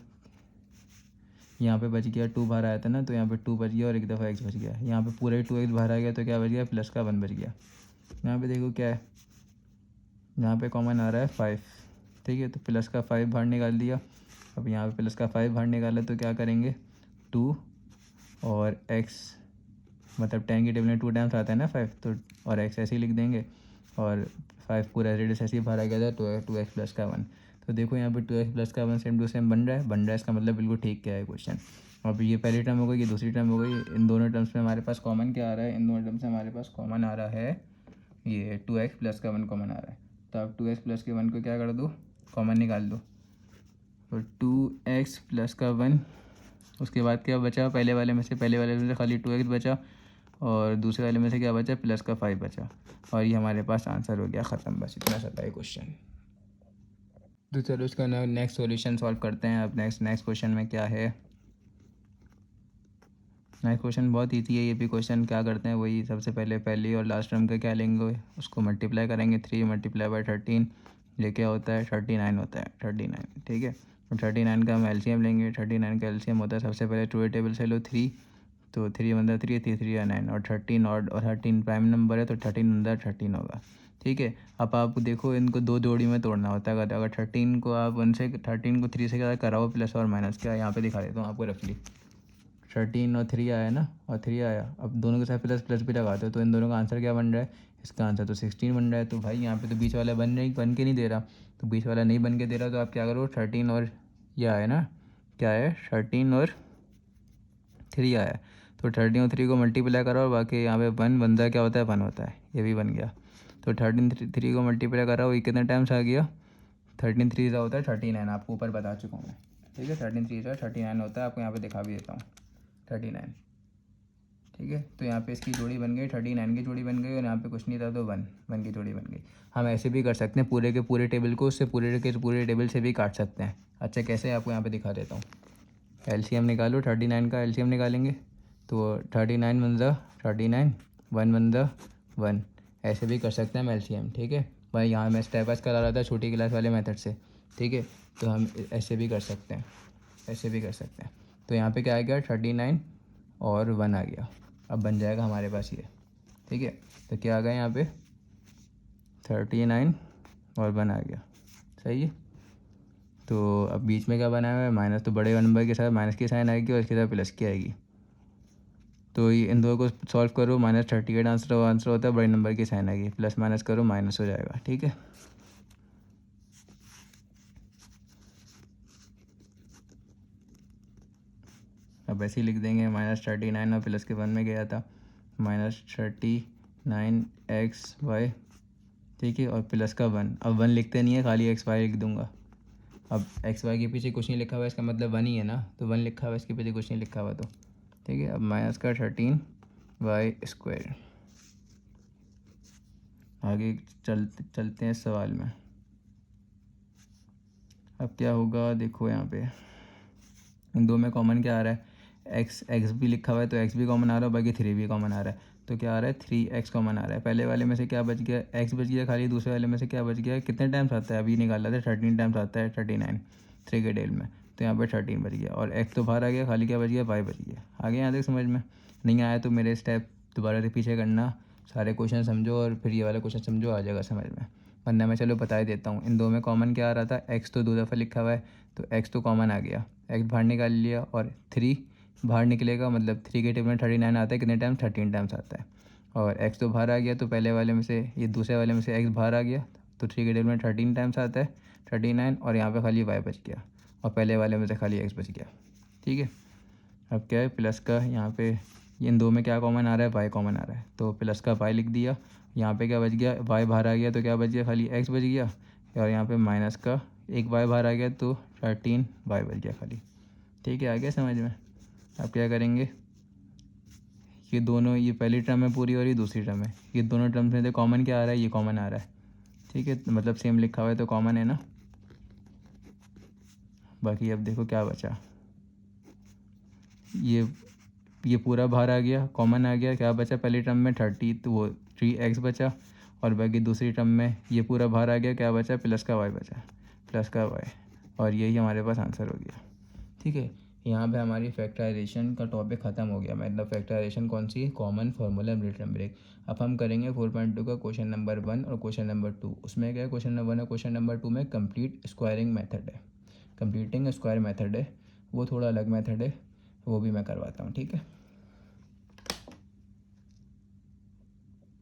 यहाँ पे बच गया 2 बाहर आया था ना, तो यहाँ पे 2 बच गया और एक दफ़ा x बच गया। यहाँ पे पूरा ही 2x बाहर आ गया तो क्या बच गया, प्लस का 1 बच गया। यहाँ पे देखो क्या है, यहाँ पे कॉमन आ रहा है 5। ठीक है, तो प्लस का 5 बाहर निकाल दिया। अब यहाँ पे प्लस का 5 बाहर निकाला तो क्या करेंगे, 2 और x, मतलब 10 की टेबल में 2 टाइम्स आता है ना 5, तो और x ऐसे ही लिख देंगे। और 5 पूरा रेडियस ऐसे ही बाहर आ गया था, तो 2x प्लस का 1। तो देखो यहाँ पे 2x प्लस का 1 सेम टू सेम बन रहा है, इसका मतलब बिल्कुल ठीक क्या है क्वेश्चन। अब ये पहली टर्म हो गई, ये दूसरी टर्म हो गई। इन दोनों टर्म्स में हमारे पास कॉमन क्या आ रहा है, इन दोनों टर्म्स में हमारे पास कॉमन आ रहा है ये 2x प्लस का 1 कॉमन आ रहा है। तो अब 2x प्लस के 1 को क्या कर दो, कॉमन निकाल दो। तो 2x प्लस का 1, उसके बाद क्या बचा, पहले वाले में से खाली 2x बचा, और दूसरे वाले में से क्या बचा, प्लस का 5 बचा। और ये हमारे पास आंसर हो गया ख़त्म। बस इतना सा था ये क्वेश्चन। तो चलो इसका नेक्स्ट सॉल्यूशन सॉल्व करते हैं। अब नेक्स्ट क्वेश्चन में क्या है, नेक्स्ट क्वेश्चन बहुत ईजी है ये भी क्वेश्चन। क्या करते हैं, वही सबसे पहले पहली और लास्ट टर्म का क्या लेंगे, उसको मल्टीप्लाई करेंगे। 3 मल्टीप्लाई बाई 13 ये क्या होता है, 39 होता है, 39। ठीक है, तो 39 का हम एलसीएम लेंगे। 39 का एलसीएम होता है, सबसे पहले ट्रू टेबल से लो 3, तो 3 × 3 3 या 9, और 13 और 13 प्राइम नंबर है, तो 13 × 13 होगा। ठीक है, अब आप देखो इनको दो जोड़ी में तोड़ना होता है। अगर 13 को आप 3 से क्या कराओ, प्लस और माइनस, क्या यहाँ पे दिखा देता हूँ आपको रफली। 13 और 3 आया ना, और 3 आया, अब दोनों के साथ प्लस प्लस भी लगाते हो, तो इन दोनों का आंसर क्या बन रहा है, इसका आंसर तो 16 बन रहा है। तो भाई यहाँ पे तो बीच वाला बन के नहीं दे रहा, तो बीच वाला नहीं बन के दे रहा, तो आप क्या करो, 13 और ये आया ना, क्या है 13 और 3 आया, तो 13 और 3 को मल्टीप्लाई करो, और बाकी यहाँ पे 1 बनता है, क्या होता है 1 होता है, ये भी बन गया। तो 13 3 को मल्टीप्लाई करो, ये कितने टाइम्स आ गया, 13 3 होता है 39, आपको ऊपर बता चुका हूँ मैं। ठीक है, 13 3 39 होता है, आपको यहाँ पे दिखा भी देता हूँ 39। ठीक है, तो यहाँ पे इसकी जोड़ी बन गई, 39 की जोड़ी बन गई, और यहाँ पे कुछ नहीं था तो 1 की जोड़ी बन गई। हम ऐसे भी कर सकते हैं, पूरे के पूरे टेबल को उससे पूरे के पूरे टेबल से भी काट सकते हैं। अच्छा कैसे, आपको यहाँ पे दिखा देता हूँ। एलसीएम निकालो, 39 का एलसीएम निकालेंगे, तो 39 × 39, 1 × 1, ऐसे भी कर सकते हैं हम एलसीएम। ठीक है भाई, यहाँ मैं स्टेप वाइज करा रहा था छोटी क्लास वाले मेथड से। ठीक है, तो हम ऐसे भी कर सकते हैं, ऐसे भी कर सकते हैं। तो यहाँ पे क्या आ गया, 39 और 1 आ गया। अब बन जाएगा हमारे पास ये। ठीक है, तो क्या आ गया यहाँ पे, 39 और 1 आ गया। सही है, तो अब बीच में क्या बना हुआ है, माइनस, तो बड़े नंबर के साथ माइनस की साइन आएगी और इसके साथ प्लस की आएगी। तो ये इन दो को सॉल्व करो, -38 आंसर होता है, बड़े नंबर की साइन आएगी, प्लस माइनस करो माइनस हो जाएगा। ठीक है, अब ऐसे ही लिख देंगे, -39 और प्लस के 1 में गया था, -39xy। ठीक है, और प्लस का 1, अब 1 लिखते नहीं है, खाली xy लिख दूंगा। अब xy के पीछे कुछ नहीं लिखा हुआ, इसका मतलब 1 ही है ना, तो 1 लिखा हुआ, इसके पीछे कुछ नहीं लिखा हुआ, तो ठीक है। अब माइनस का 13y²। आगे चलते हैं सवाल में। अब क्या होगा, देखो यहाँ पे इन दो में कॉमन क्या आ रहा है, x भी लिखा हुआ है, तो x भी कॉमन आ रहा है, बाकी 3 भी कॉमन आ रहा है, तो क्या आ रहा है 3x कॉमन आ रहा है। पहले वाले में से क्या बच गया, x बच गया खाली, दूसरे वाले में से क्या बच गया, कितने टाइम्स आता है, अभी निकाला था 13 टाइम्स आता है, 39 3 के डेल में, तो यहाँ पर 13 बच गया, और x तो बाहर आ गया, खाली क्या बच गया, y बच गया। आगे यहाँ तक समझ में नहीं आया तो मेरे स्टेप दोबारा से पीछे करना, सारे क्वेश्चन समझो और फिर ये वाला क्वेश्चन समझो, आ जाएगा समझ में। वरना मैं चलो बता ही देता हूँ। इन दो में कॉमन क्या आ रहा था, x तो 2 दफ़ा लिखा हुआ है, तो x तो कॉमन आ गया, x बाहर निकाल लिया, और 3 बाहर निकलेगा, मतलब 3 के टेबल में 39 आता है, कितने टाइम 13 टाइम्स आता है, और x तो बाहर आ गया, तो पहले वाले में से ये दूसरे वाले में से x बाहर आ गया, तो 3 के टेबल में 13 टाइम्स आता है 39, और यहाँ पे खाली y बच गया, और पहले वाले में से खाली x बच गया। ठीक है, अब क्या है, प्लस का यहाँ पे इन दो में क्या कॉमन आ रहा है, y कॉमन आ रहा है, तो प्लस का y लिख दिया। यहाँ पे क्या बच गया, y बाहर आ गया, तो क्या बच गया, खाली x बच गया, और यहाँ पे माइनस का एक y बाहर आ गया, तो 13y बच गया खाली। ठीक है, आ गया समझ में। अब क्या करेंगे, ये दोनों, ये पहली टर्म है पूरी और ये दूसरी टर्म है, ये दोनों टर्म्स में से कॉमन क्या आ रहा है, ये कॉमन आ रहा है, ठीक है, मतलब सेम लिखा हुआ है तो कॉमन है ना। बाकी अब देखो क्या बचा, ये पूरा बाहर आ गया, कॉमन आ गया, क्या बचा पहली टर्म में 30, तो वो 3x बचा, और बाकी दूसरी टर्म में ये पूरा बाहर आ गया, क्या बचा, प्लस का y बचा, प्लस का y, और यही हमारे पास आंसर हो गया। ठीक है, यहाँ पे हमारी फैक्टराइजेशन का टॉपिक ख़त्म हो गया, मतलब फैक्टराइजेशन कौन सी, कॉमन फार्मूला मिलिटरी ब्रेक। अब हम करेंगे 4.2 का क्वेश्चन नंबर 1 और क्वेश्चन नंबर 2। उसमें क्या है, क्वेश्चन नंबर 1 और क्वेश्चन नंबर 2 में कंप्लीट स्क्वायरिंग मेथड है, कंप्लीटिंग स्क्वायर मेथड है, वो थोड़ा अलग मेथड है, वो भी मैं करवाता हूँ, ठीक है।